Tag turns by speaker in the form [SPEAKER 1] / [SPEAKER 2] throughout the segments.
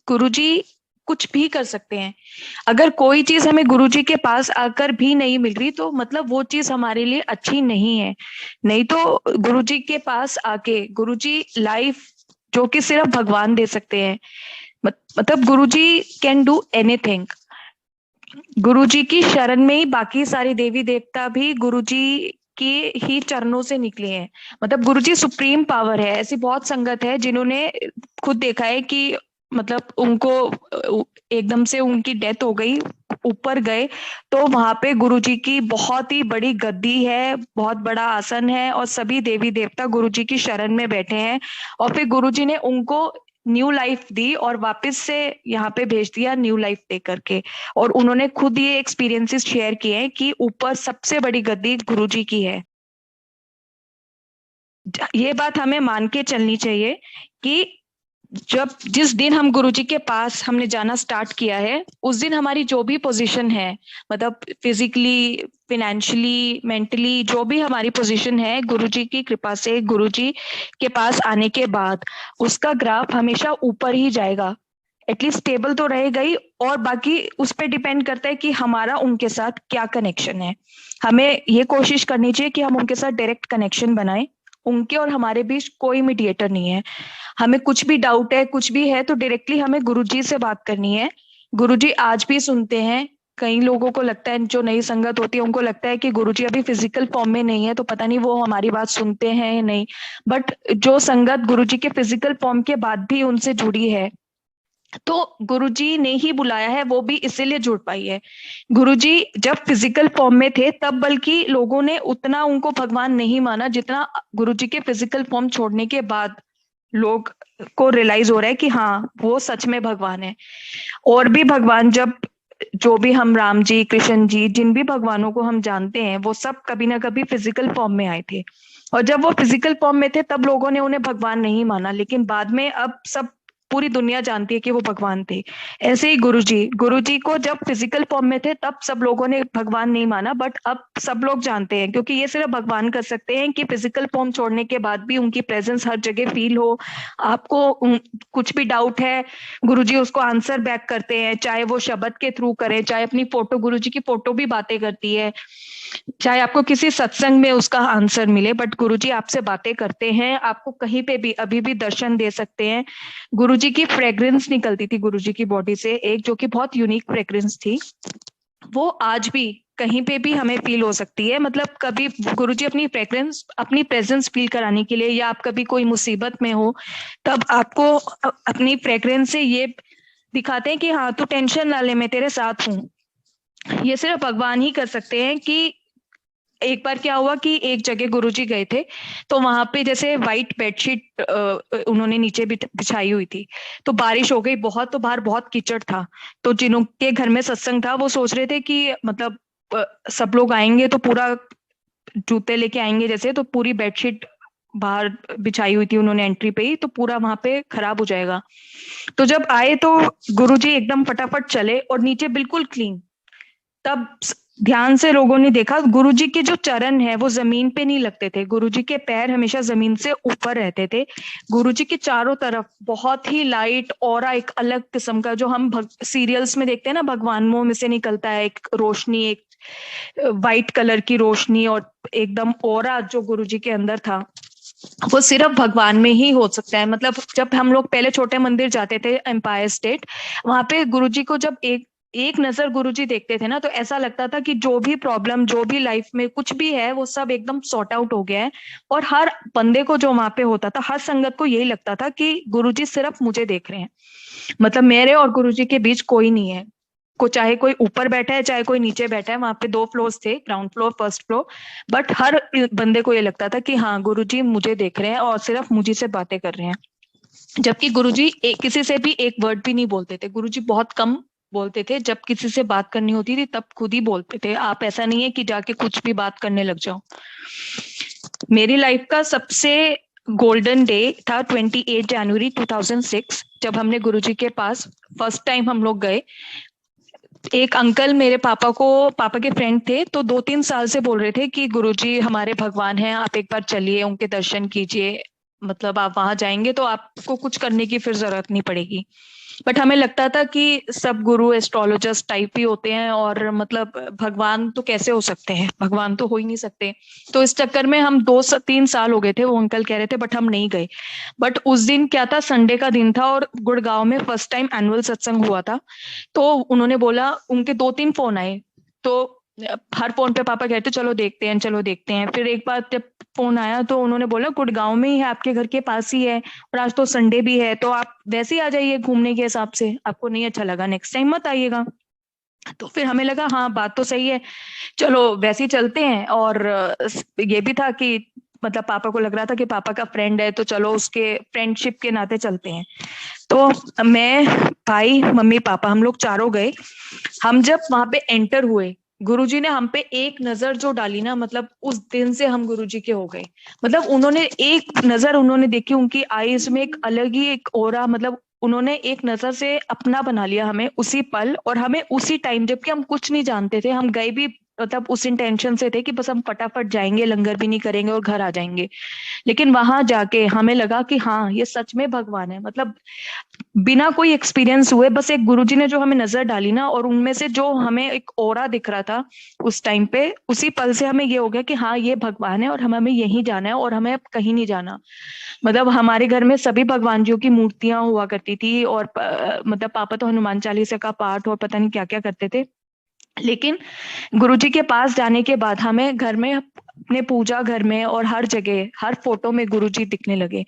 [SPEAKER 1] गुरुजी कुछ भी कर सकते हैं। अगर कोई चीज हमें गुरुजी के पास आकर भी नहीं मिल रही तो मतलब वो चीज हमारे लिए अच्छी नहीं है। नहीं तो गुरुजी के पास आके गुरुजी लाइफ जो कि सिर्फ भगवान दे सकते हैं। मतलब गुरुजी कैन डू एनीथिंग। गुरुजी की शरण में ही बाकी सारी देवी देवता भी गुरुजी के ही चरणों से निकले हैं। मतलब गुरुजी सुप्रीम पावर है। ऐसी बहुत संगत है जिन्होंने खुद देखा है कि मतलब उनको एकदम से उनकी डेथ हो गई, ऊपर गए तो वहां पे गुरुजी की बहुत ही बड़ी गद्दी है, बहुत बड़ा आसन है और सभी देवी देवता गुरुजी की शरण में बैठे हैं। और फिर गुरुजी ने उनको न्यू लाइफ दी और वापस से यहाँ पे भेज दिया न्यू लाइफ दे करके। और उन्होंने खुद ये एक्सपीरियंसेस शेयर किए हैं कि ऊपर सबसे बड़ी गद्दी गुरुजी की है। ये बात हमें मान के चलनी चाहिए कि जब जिस दिन हम गुरुजी के पास हमने जाना स्टार्ट किया है उस दिन हमारी जो भी पोजीशन है, मतलब फिजिकली, फिनेंशियली, मेंटली, जो भी हमारी पोजीशन है, गुरुजी की कृपा से गुरुजी के पास आने के बाद उसका ग्राफ हमेशा ऊपर ही जाएगा। एटलीस्ट स्टेबल तो रहेगा ही। और बाकी उस पर डिपेंड करता है कि हमारा उनके साथ क्या कनेक्शन है। हमें ये कोशिश करनी चाहिए कि हम उनके साथ डायरेक्ट कनेक्शन बनाएं। उनके और हमारे बीच कोई मीडिएटर नहीं है। हमें कुछ भी डाउट है, कुछ भी है तो डायरेक्टली हमें गुरुजी से बात करनी है। गुरुजी आज भी सुनते हैं। कई लोगों को लगता है, जो नई संगत होती है उनको लगता है कि गुरुजी अभी फिजिकल फॉर्म में नहीं है तो पता नहीं वो हमारी बात सुनते हैं या नहीं। बट जो संगत गुरुजी के फिजिकल फॉर्म के बाद भी उनसे जुड़ी है तो गुरुजी ने ही बुलाया है, वो भी इसीलिए जुड़ पाई है। गुरुजी जब फिजिकल फॉर्म में थे तब बल्कि लोगों ने उतना उनको भगवान नहीं माना जितना गुरुजी के फिजिकल फॉर्म छोड़ने के बाद लोग को रियलाइज हो रहा है कि हाँ वो सच में भगवान है। और भी भगवान, जब जो भी हम राम जी, कृष्ण जी, जिन भी भगवानों को हम जानते हैं वो सब कभी ना कभी फिजिकल फॉर्म में आए थे। और जब वो फिजिकल फॉर्म में थे तब लोगों ने उन्हें भगवान नहीं माना, लेकिन बाद में अब सब पूरी दुनिया जानती है कि वो भगवान थे। ऐसे ही गुरुजी को जब फिजिकल फॉर्म में थे तब सब लोगों ने भगवान नहीं माना, बट अब सब लोग जानते हैं क्योंकि ये सिर्फ भगवान कर सकते हैं कि फिजिकल फॉर्म छोड़ने के बाद भी उनकी प्रेजेंस हर जगह फील हो। आपको कुछ भी डाउट है, गुरुजी उसको आंसर बैक करते हैं, चाहे वो शब्द के थ्रू करें, चाहे अपनी फोटो, गुरुजी की फोटो भी बातें करती है, चाहे आपको किसी सत्संग में उसका आंसर मिले, बट गुरुजी आपसे बातें करते हैं। आपको कहीं पे भी अभी भी दर्शन दे सकते हैं। गुरुजी की फ्रेग्रेंस निकलती थी गुरुजी की बॉडी से, एक जो कि बहुत यूनिक फ्रेग्रेंस थी, वो आज भी कहीं पे भी हमें फील हो सकती है। मतलब कभी गुरुजी अपनी फ्रेग्रेंस, अपनी प्रेजेंस फील कराने के लिए, या आप कभी कोई मुसीबत में हो तब आपको अपनी फ्रेग्रेंस से ये दिखाते हैं कि हाँ तू टेंशन ना ले, मैं तेरे साथ हूँ। ये सिर्फ भगवान ही कर सकते हैं। कि एक बार क्या हुआ कि एक जगह गुरुजी गए थे तो वहां पे जैसे वाइट बेडशीट उन्होंने नीचे बिछाई हुई थी। तो बारिश हो गई बहुत, तो बाहर बहुत कीचड़ था। तो जिनके घर में सत्संग था वो सोच रहे थे कि मतलब सब लोग आएंगे तो पूरा जूते लेके आएंगे, जैसे तो पूरी बेडशीट बाहर बिछाई हुई थी उन्होंने एंट्री पे ही, तो पूरा वहां पे खराब हो जाएगा। तो जब आए तो गुरुजी एकदम फटाफट चले और नीचे बिल्कुल क्लीन। तब ध्यान से लोगों ने देखा गुरुजी के जो चरण है वो जमीन पे नहीं लगते थे, गुरुजी के पैर हमेशा जमीन से ऊपर रहते थे। गुरुजी के चारों तरफ बहुत ही लाइट ऑरा, एक अलग किस्म का, जो हम सीरियल्स में देखते हैं ना, भगवानों में से निकलता है एक रोशनी, एक वाइट कलर की रोशनी, और एकदम ऑरा जो गुरुजी के अंदर था वो सिर्फ भगवान में ही हो सकता है। मतलब जब हम लोग पहले छोटे मंदिर जाते थे एम्पायर स्टेट, वहां पे गुरुजी को जब एक एक नजर गुरुजी देखते थे ना तो ऐसा लगता था कि जो भी प्रॉब्लम, जो भी लाइफ में कुछ भी है वो सब एकदम सॉर्ट आउट हो गया है। और हर बंदे को जो वहां पे होता था, हर संगत को यही लगता था कि गुरुजी सिर्फ मुझे देख रहे हैं। मतलब मेरे और गुरुजी के बीच कोई नहीं है। को चाहे कोई ऊपर बैठा है चाहे कोई नीचे बैठा है, वहां पे दो फ्लोर्स थे, ground floor, first floor, but हर बंदे को ये लगता था कि हाँ गुरुजी मुझे देख रहे हैं और सिर्फ मुझे से बातें कर रहे हैं। जबकि गुरुजी किसी से भी एक वर्ड भी नहीं बोलते थे। गुरुजी बहुत कम बोलते थे, जब किसी से बात करनी होती थी तब खुद ही बोलते थे। आप ऐसा नहीं है कि जाके कुछ भी बात करने लग जाओ। मेरी लाइफ का सबसे गोल्डन डे था 28 जनवरी 2006, जब हमने गुरुजी के पास फर्स्ट टाइम हम लोग गए। एक अंकल मेरे पापा के फ्रेंड थे, तो 2-3 साल से बोल रहे थे कि गुरुजी हमारे भगवान हैं, आप एक बार चलिए उनके दर्शन कीजिए। मतलब आप वहां जाएंगे तो आपको कुछ करने की फिर जरूरत नहीं पड़ेगी। बट हमें लगता था कि सब गुरु एस्ट्रोलॉजर्स टाइप ही होते हैं, और मतलब भगवान तो कैसे हो सकते हैं, भगवान तो हो ही नहीं सकते। तो इस चक्कर में हम 2 3 साल हो गए थे, वो अंकल कह रहे थे, बट हम नहीं गए। बट उस दिन क्या था, संडे का दिन था और गुड़गांव में फर्स्ट टाइम एनुअल सत्संग हुआ था। तो उन्होंने बोला, उनके 2 3 फोन आए। तो हर फोन पे पापा कहते चलो देखते हैं, चलो देखते हैं। फिर एक बार जब फोन आया तो उन्होंने बोला गुड़गांव में ही है, आपके घर के पास ही है, और आज तो संडे भी है, तो आप वैसे ही आ जाइए घूमने के हिसाब से, आपको नहीं अच्छा लगा नेक्स्ट टाइम मत आइएगा। तो फिर हमें लगा हाँ बात तो सही है, चलो वैसे ही चलते हैं। और ये भी था कि मतलब पापा को लग रहा था कि पापा का फ्रेंड है, तो चलो उसके फ्रेंडशिप के नाते चलते हैं। तो मैं, भाई, मम्मी, पापा, हम लोग चारों गए। हम जब वहां पे एंटर हुए, गुरुजी ने हम पे एक नजर जो डाली ना, मतलब उस दिन से हम गुरुजी के हो गए। मतलब उन्होंने एक नजर उन्होंने देखी, उनकी आईज में एक अलग ही एक ओरा, मतलब उन्होंने एक नजर से अपना बना लिया हमें उसी पल, और हमें उसी टाइम, जबकि हम कुछ नहीं जानते थे, हम गए भी मतलब उस इंटेंशन से थे कि बस हम फटाफट जाएंगे, लंगर भी नहीं करेंगे और घर आ जाएंगे। लेकिन वहां जाके हमें लगा कि हाँ ये सच में भगवान है। मतलब बिना कोई एक्सपीरियंस हुए, बस एक गुरुजी ने जो हमें नजर डाली ना, और उनमें से जो हमें एक ओरा दिख रहा था उस टाइम पे, उसी पल से हमें ये हो गया कि हाँ ये भगवान है और हमें यहीं जाना है और हमें अब कहीं नहीं जाना। मतलब हमारे घर में सभी भगवान जियों की मूर्तियां हुआ करती थी, और मतलब पापा तो हनुमान चालीसा का पाठ और पता नहीं क्या क्या करते थे। लेकिन गुरुजी के पास जाने के बाद हमें घर में, अपने पूजा घर में और हर जगह, हर फोटो में गुरुजी दिखने लगे।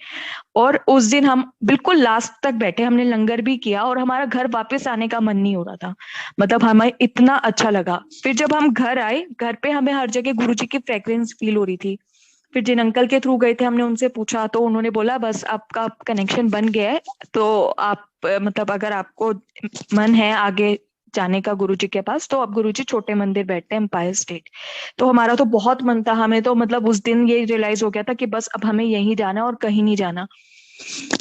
[SPEAKER 1] और उस दिन हम बिल्कुल लास्ट तक बैठे, हमने लंगर भी किया, और हमारा घर वापस आने का मन नहीं हो रहा था। मतलब हमें इतना अच्छा लगा। फिर जब हम घर आए, घर पे हमें हर जगह गुरुजी की फ्रेग्रेंस फील हो रही थी। फिर जिन अंकल के थ्रू गए थे, हमने उनसे पूछा तो उन्होंने बोला बस आपका कनेक्शन बन गया है, तो आप मतलब अगर आपको मन है आगे जाने का गुरुजी के पास, तो अब गुरुजी छोटे मंदिर बैठते हैं एम्पायर स्टेट। तो हमारा तो बहुत मन था, हमें तो मतलब उस दिन ये रियलाइज हो गया था कि बस अब हमें यहीं जाना है और कहीं नहीं जाना।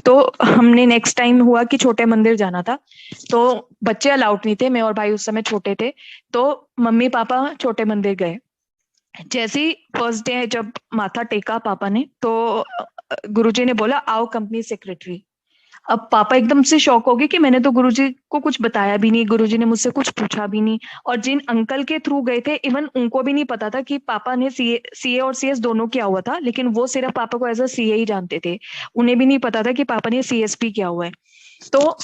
[SPEAKER 1] तो हमने नेक्स्ट टाइम हुआ कि छोटे मंदिर जाना था। तो बच्चे अलाउड नहीं थे, मैं और भाई उस समय छोटे थे। तो मम्मी पापा छोटे मंदिर गए। जैसे ही फर्स्ट डे जब माथा टेका पापा ने, तो गुरुजी ने बोला आओ कंपनी सेक्रेटरी। अब पापा एकदम से शॉक हो गए कि मैंने तो गुरुजी को कुछ बताया भी नहीं, गुरुजी ने मुझसे कुछ पूछा भी नहीं। और जिन अंकल के थ्रू गए थे, इवन उनको भी नहीं पता था कि पापा ने सीए और सीएस दोनों किया हुआ था, लेकिन वो सिर्फ पापा को एज अ सीए ही जानते थे। उन्हें भी नहीं पता था कि पापा ने सीएसपी किया हुआ है। तो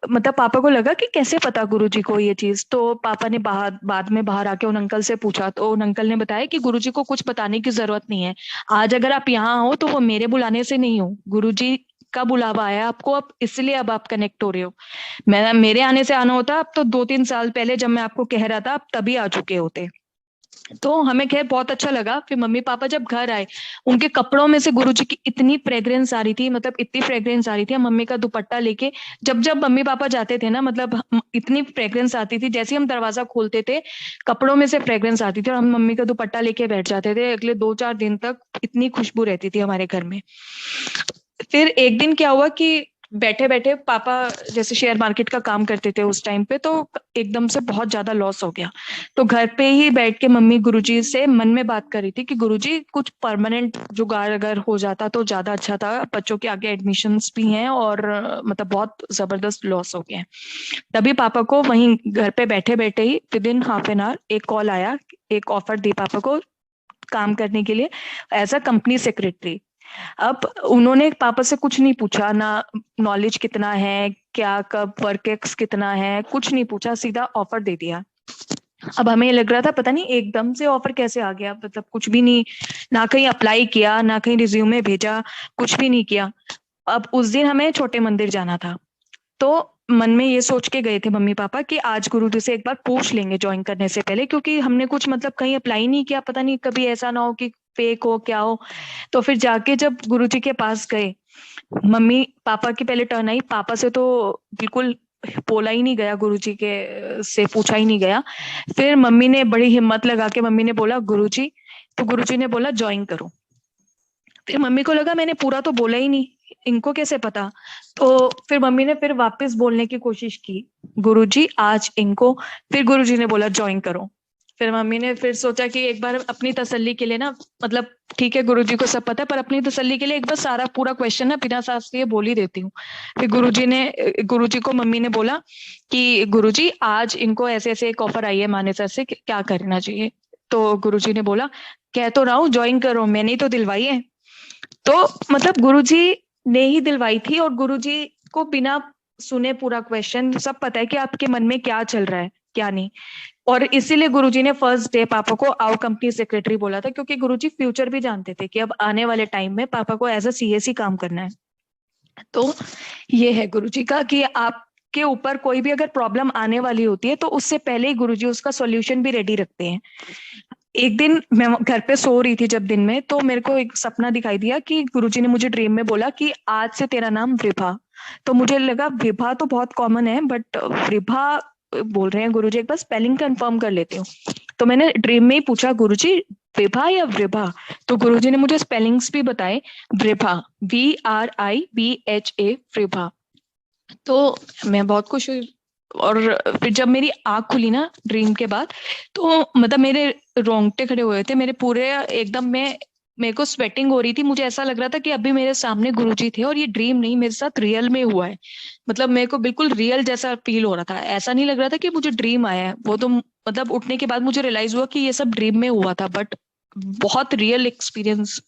[SPEAKER 1] मतलब पापा को लगा कि कैसे पता गुरुजी को ये चीज। तो पापा ने बाद में बाहर आके उन अंकल से पूछा, तो उन अंकल ने बताया कि गुरुजी को कुछ बताने की जरूरत नहीं है। आज अगर आप यहाँ हो तो वो मेरे बुलाने से नहीं हो, गुरुजी का बुलावा आया आपको, अब इसलिए अब आप कनेक्ट हो रहे हो। मैं, मेरे आने से आना होता अब तो 2 3 साल पहले जब मैं आपको कह रहा था आप तभी आ चुके होते। तो हमें खैर बहुत अच्छा लगा। फिर मम्मी पापा जब घर आए, उनके कपड़ों में से गुरुजी की इतनी फ्रेग्रेंस आ रही थी, मतलब इतनी फ्रेग्रेंस आ रही थी, हम मम्मी का दुपट्टा लेके जब जब मम्मी पापा जाते थे ना, मतलब इतनी फ्रेग्रेंस आती थी, जैसे ही हम दरवाजा खोलते थे कपड़ों में से फ्रेग्रेंस आती थी, और हम मम्मी का दुपट्टा लेके बैठ जाते थे। अगले 2 4 दिन तक इतनी खुशबू रहती थी हमारे घर में। फिर एक दिन क्या हुआ कि बैठे बैठे पापा जैसे शेयर मार्केट का काम करते थे उस टाइम पे, तो एकदम से बहुत ज्यादा लॉस हो गया। तो घर पे ही बैठ के मम्मी गुरुजी से मन में बात कर रही थी कि गुरुजी कुछ परमानेंट जुगाड़ अगर हो जाता तो ज्यादा अच्छा था, बच्चों के आगे एडमिशन्स भी हैं, और मतलब बहुत जबरदस्त लॉस हो गया है। तभी पापा को वहीं घर पे बैठे बैठे ही within half an hour एक कॉल आया, एक ऑफर दी पापा को काम करने के लिए एज अ कंपनी सेक्रेटरी। अब उन्होंने पापा से कुछ नहीं पूछा ना, नॉलेज कितना है, क्या कब वर्क एक्स कितना है, कुछ नहीं पूछा, सीधा ऑफर दे दिया। अब हमें लग रहा था पता नहीं एकदम से ऑफर कैसे आ गया, मतलब कुछ भी नहीं, ना कहीं अप्लाई किया, ना कहीं रिज्यूमे भेजा, कुछ भी नहीं किया। अब उस दिन हमें छोटे मंदिर जाना था। तो मन में ये सोच के गए थे मम्मी पापा कि आज गुरुजी से एक बार पूछ लेंगे ज्वाइन करने से पहले, क्योंकि हमने कुछ मतलब कहीं अप्लाई नहीं किया, पता नहीं कभी ऐसा ना हो कि फेक हो क्या हो। तो फिर जाके जब गुरुजी के पास गए, मम्मी पापा की पहले टर्न आई, पापा से तो बिल्कुल बोला ही नहीं गया, गुरुजी के से पूछा ही नहीं गया। फिर मम्मी ने बड़ी हिम्मत लगा के मम्मी ने बोला गुरुजी, तो गुरुजी ने बोला ज्वाइन करो। फिर मम्मी को लगा मैंने पूरा तो बोला ही नहीं, इनको कैसे पता। तो फिर मम्मी ने फिर वापस बोलने की कोशिश की, गुरुजी आज इनको। फिर गुरुजी ने बोला ज्वाइन करो। फिर मम्मी ने फिर सोचा कि एक बार अपनी तसल्ली के लिए ना, मतलब ठीक है गुरुजी को सब पता है, पर अपनी तसल्ली के लिए एक बार सारा पूरा क्वेश्चन ना बिना सांस लिए बोल ही देती हूँ। फिर गुरुजी को मम्मी ने बोला कि गुरुजी आज इनको ऐसे ऐसे एक ऑफर आई है माने सर से, क्या करना चाहिए। तो गुरुजी ने बोला, कह तो रहा हूँ ज्वाइन करो, मैंने ही तो दिलवाई है। तो मतलब गुरुजी ने ही दिलवाई थी, और गुरुजी को बिना सुने पूरा क्वेश्चन सब पता है कि आपके मन में क्या चल रहा है क्या नहीं। और इसीलिए गुरुजी ने फर्स्ट डे पापा को आओ कंपनी सेक्रेटरी बोला था, क्योंकि गुरुजी फ्यूचर भी जानते थे कि अब आने वाले टाइम में पापा को एज अ सीएस काम करना है। तो ये है गुरुजी का कि आपके ऊपर कोई भी अगर प्रॉब्लम आने वाली होती है तो उससे पहले ही गुरुजी उसका सॉल्यूशन भी रेडी रखते हैं। एक दिन मैं घर पे सो रही थी जब दिन में, तो मेरे को एक सपना दिखाई दिया कि गुरुजी ने मुझे ड्रीम में बोला कि आज से तेरा नाम विभा। तो मुझे लगा विभा तो बहुत कॉमन है, बट विभा बोल रहे हैं गुरुजी, एक बार स्पेलिंग कंफर्म कर लेती हूँ। तो मैंने ड्रीम में ही पूछा, गुरुजी विभा या वृभा? तो गुरुजी ने मुझे स्पेलिंग्स भी बताए, वृभा, VRIBHA, वृभा। तो मैं बहुत खुश हुई। और फिर जब मेरी आंख खुली ना ड्रीम के बाद, तो मतलब मेरे रोंगटे खड़े हुए थे मेरे पूरे एकदम में, मेरे को स्वेटिंग हो रही थी। मुझे ऐसा लग रहा था कि अभी मेरे सामने गुरुजी थे और ये ड्रीम नहीं, मेरे साथ रियल में हुआ है। मतलब मेरे को बिल्कुल रियल जैसा फील हो रहा था, ऐसा नहीं लग रहा था कि मुझे ड्रीम आया है। वो तो मतलब उठने के बाद मुझे रियलाइज हुआ कि ये सब ड्रीम में हुआ था, बट बहुत रियल एक्सपीरियंस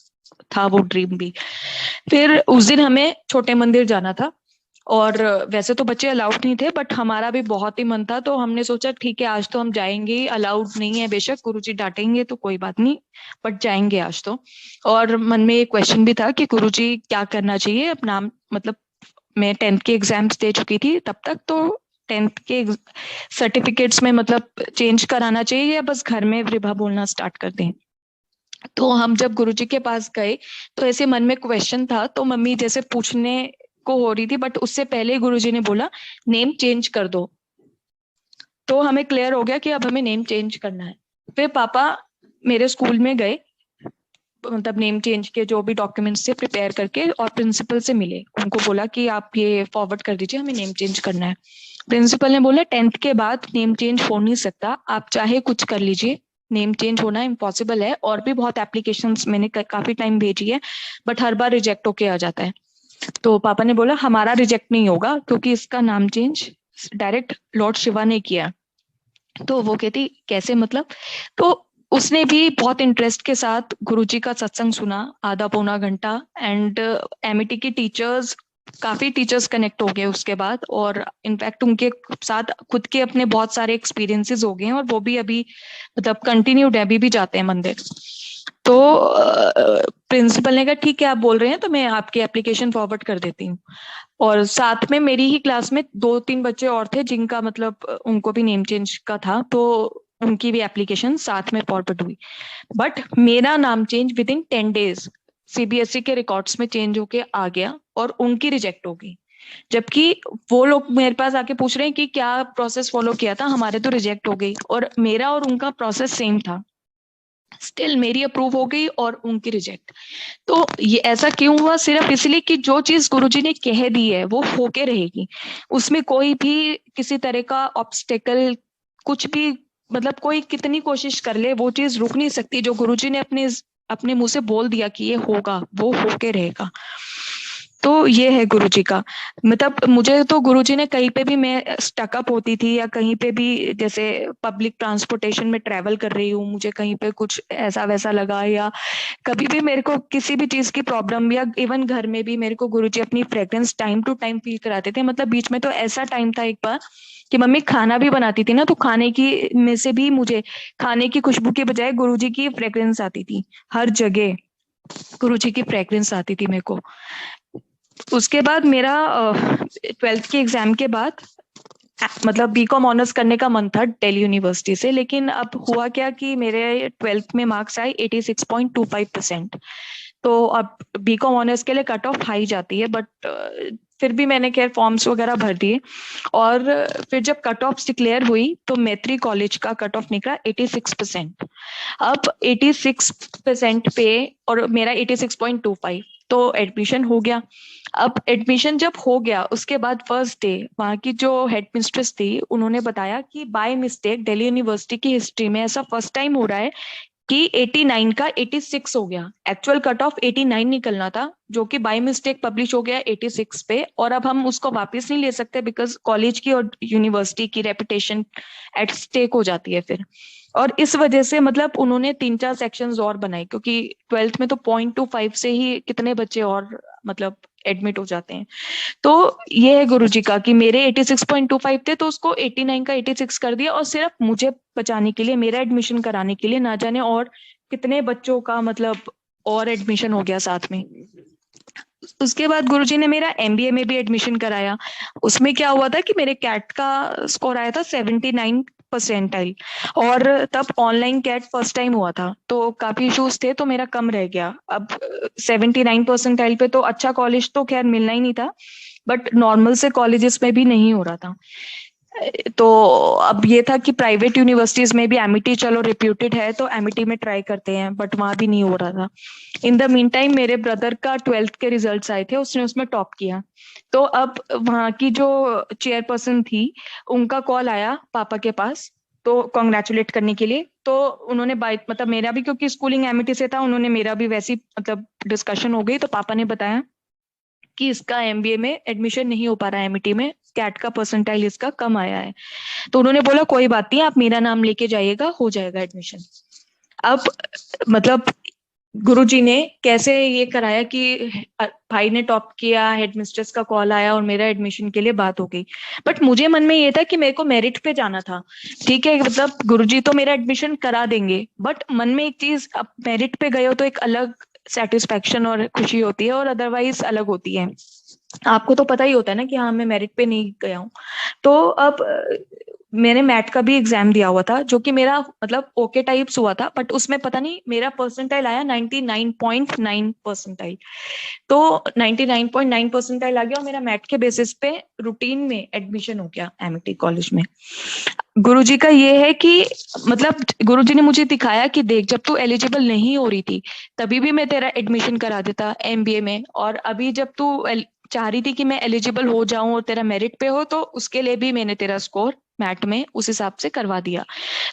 [SPEAKER 1] था वो ड्रीम भी। फिर उस दिन हमें छोटे मंदिर जाना था, और वैसे तो बच्चे अलाउड नहीं थे, बट हमारा भी बहुत ही मन था, तो हमने सोचा ठीक है आज तो हम जाएंगे। अलाउड नहीं है बेशक, गुरुजी डांटेंगे तो कोई बात नहीं, बट जाएंगे आज तो। और मन में एक क्वेश्चन भी था कि गुरुजी क्या करना चाहिए अपना, मतलब मैं 10th के एग्जाम्स दे चुकी थी तब तक, तो 10th के सर्टिफिकेट्स में मतलब चेंज कराना चाहिए या बस घर में विभा बोलना स्टार्ट कर दें। तो हम जब गुरुजी के पास गए तो ऐसे मन में क्वेश्चन था, तो मम्मी जैसे पूछने को हो रही थी, बट उससे पहले गुरुजी ने बोला नेम चेंज कर दो। तो हमें क्लियर हो गया कि अब हमें नेम चेंज करना है। फिर पापा मेरे स्कूल में गए, मतलब नेम चेंज के जो भी डॉक्यूमेंट्स थे प्रिपेयर करके, और प्रिंसिपल से मिले, उनको बोला कि आप ये फॉरवर्ड कर दीजिए, हमें नेम चेंज करना है। प्रिंसिपल ने बोला 10th के बाद नेम चेंज हो नहीं सकता, आप चाहे कुछ कर लीजिए, नेम चेंज होना इम्पॉसिबल है। और भी बहुत एप्लीकेशंस मैंने काफी टाइम भेजी है, बट हर बार रिजेक्ट होके आ जाता है। तो पापा ने बोला हमारा रिजेक्ट नहीं होगा, क्योंकि इसका नाम चेंज डायरेक्ट लॉर्ड शिवा ने किया। तो वो कहती कैसे मतलब? तो उसने भी बहुत इंटरेस्ट के साथ गुरुजी का सत्संग सुना, आधा पौना घंटा। एंड एमईटी की टीचर्स, काफी टीचर्स कनेक्ट हो गए उसके बाद, और इनफैक्ट उनके साथ खुद के अपने बहुत सारे एक्सपीरियंसेस हो गए हैं, और वो भी अभी मतलब कंटिन्यूड है, अभी भी जाते हैं मंदिर। तो प्रिंसिपल ने कहा ठीक है आप बोल रहे हैं तो मैं आपकी एप्लीकेशन फॉरवर्ड कर देती हूँ। और साथ में मेरी ही क्लास में 2-3 बच्चे और थे जिनका मतलब उनको भी नेम चेंज का था, तो उनकी भी एप्लीकेशन साथ में फॉरवर्ड हुई। बट मेरा नाम change with in 10 days CBSE के रिकॉर्ड्स में चेंज होके आ गया, और उनकी रिजेक्ट हो गई। जबकि वो लोग मेरे पास आके पूछ रहे हैं कि क्या प्रोसेस फॉलो किया था, हमारे तो रिजेक्ट हो गई, और मेरा और उनका प्रोसेस सेम था। स्टिल मेरी अप्रूव हो गई और उनकी रिजेक्ट। तो ये ऐसा क्यों हुआ? सिर्फ इसलिए कि जो चीज गुरुजी ने कह दी है वो होके रहेगी, उसमें कोई भी किसी तरह का ऑब्स्टेकल, कुछ भी, मतलब कोई कितनी कोशिश कर ले वो चीज रुक नहीं सकती। जो गुरुजी ने अपने अपने मुंह से बोल दिया कि ये होगा, वो होके रहेगा। तो ये है गुरुजी का। मतलब मुझे तो गुरुजी ने कहीं पे भी मैं स्टकअप होती थी, या कहीं पे भी जैसे पब्लिक ट्रांसपोर्टेशन में ट्रेवल कर रही हूँ, मुझे कहीं पे कुछ ऐसा वैसा लगा, या कभी भी मेरे को किसी भी चीज की प्रॉब्लम, या इवन घर में भी मेरे को गुरुजी अपनी fragrance time to time feel कराते थे। मतलब बीच में तो ऐसा टाइम था एक बार कि मम्मी खाना भी बनाती थी ना, तो खाने की में से भी मुझे खाने की खुशबू के बजाय गुरुजी की फ्रेग्रेंस आती थी। हर जगह गुरुजी की फ्रेग्रेंस आती थी मेरे को। उसके बाद मेरा 12th के एग्जाम के बाद मतलब बीकॉम ऑनर्स करने का मन था दिल्ली यूनिवर्सिटी से, लेकिन अब हुआ क्या कि मेरे 12th में मार्क्स आए 86.25%। तो अब बीकॉम ऑनर्स के लिए कट ऑफ हाई जाती है, बट फिर भी मैंने खैर फॉर्म्स वगैरह भर दिए। और फिर जब कट ऑफ डिक्लेयर हुई तो मैत्री कॉलेज का कट ऑफ निकला 86%। अब 86% पे, और मेरा 86.25, तो एडमिशन हो गया। अब एडमिशन जब हो गया उसके बाद फर्स्ट डे वहाँ की जो हेड मिस्ट्रेस थी उन्होंने बताया कि बाय मिस्टेक दिल्ली यूनिवर्सिटी की हिस्ट्री में ऐसा फर्स्ट टाइम हो रहा है कि 89 का 86 हो गया। एक्चुअल कट ऑफ 89 निकलना था जो कि बाय मिस्टेक पब्लिश हो गया 86 पे, और अब हम उसको वापस नहीं ले सकते बिकॉज कॉलेज की और यूनिवर्सिटी की रेपुटेशन एट स्टेक हो जाती है फिर। और इस वजह से मतलब उन्होंने 3-4 सेक्शंस और बनाए, क्योंकि 12th में तो 0.25 से ही कितने बच्चे और मतलब एडमिट हो जाते हैं। तो ये है गुरुजी का कि मेरे 86.25 थे तो उसको 89 का 86 कर दिया, और सिर्फ मुझे बचाने के लिए, मेरा एडमिशन कराने के लिए, ना जाने और कितने बच्चों का मतलब और एडमिशन हो गया साथ में। उसके बाद गुरुजी ने मेरा एमबीए में भी एडमिशन कराया। उसमें क्या हुआ था कि मेरे कैट का स्कोर आया था 79 परसेंटाइल, और तब ऑनलाइन कैट फर्स्ट टाइम हुआ था तो काफी इश्यूज थे तो मेरा कम रह गया। अब 79 परसेंटाइल पे तो अच्छा कॉलेज तो खैर मिलना ही नहीं था, बट नॉर्मल से कॉलेजेस में भी नहीं हो रहा था। तो अब ये था कि प्राइवेट यूनिवर्सिटीज में भी एमिटी चलो रिप्यूटेड है तो एमिटी में ट्राई करते हैं, बट वहां भी नहीं हो रहा था। इन द मीन टाइम मेरे ब्रदर का 12th के रिजल्ट्स आए थे, उसने उसमें टॉप किया। तो अब वहां की जो चेयरपर्सन थी उनका कॉल आया पापा के पास, तो कॉन्ग्रेचुलेट करने के लिए। तो उन्होंने बाइक मतलब मेरा भी क्योंकि स्कूलिंग एमिटी से था, उन्होंने मेरा भी वैसी मतलब डिस्कशन हो गई, तो पापा ने बताया कि इसका एमबीए में एडमिशन नहीं हो पा रहा है एमिटी में, कैट का परसेंटाइल इसका कम आया है। तो उन्होंने बोला कोई बात नहीं, आप मेरा नाम लेके जाइएगा, हो जाएगा एडमिशन। अब मतलब गुरुजी ने कैसे ये कराया कि भाई ने टॉप किया, हेडमिस्ट्रेस का कॉल आया और मेरा एडमिशन के लिए बात हो गई। बट मुझे मन में ये था कि मेरे को मेरिट पे जाना था। ठीक है, मतलब गुरुजी तो मेरा एडमिशन करा देंगे, बट मन में एक चीज, अब मेरिट पे गए हो तो एक अलग सेटिस्फेक्शन और खुशी होती है और अदरवाइज अलग होती है। आपको तो पता ही होता है ना कि हाँ मैं मेरिट पे नहीं गया हूँ। तो अब मैंने मैट का भी एग्जाम दिया हुआ था जो कि मेरा मतलब ओके टाइप्स हुआ था, बट उसमें पता नहीं मेरा परसेंटाइल आया 99.9 परसेंटाइल। तो 99.9 परसेंटाइल आ गया और मेरा मैट के बेसिस पे रूटीन में एडमिशन हो गया एमिटी कॉलेज में। गुरुजी का ये है कि मतलब गुरुजी ने मुझे दिखाया कि देख, जब तू एलिजिबल नहीं हो रही थी तभी भी मैं तेरा एडमिशन करा देता एमबीए में, और अभी जब तू चाह रही थी कि मैं एलिजिबल हो जाऊं और तेरा मेरिट पे हो, तो उसके लिए भी मैंने तेरा स्कोर मैट में उस हिसाब से करवा दिया।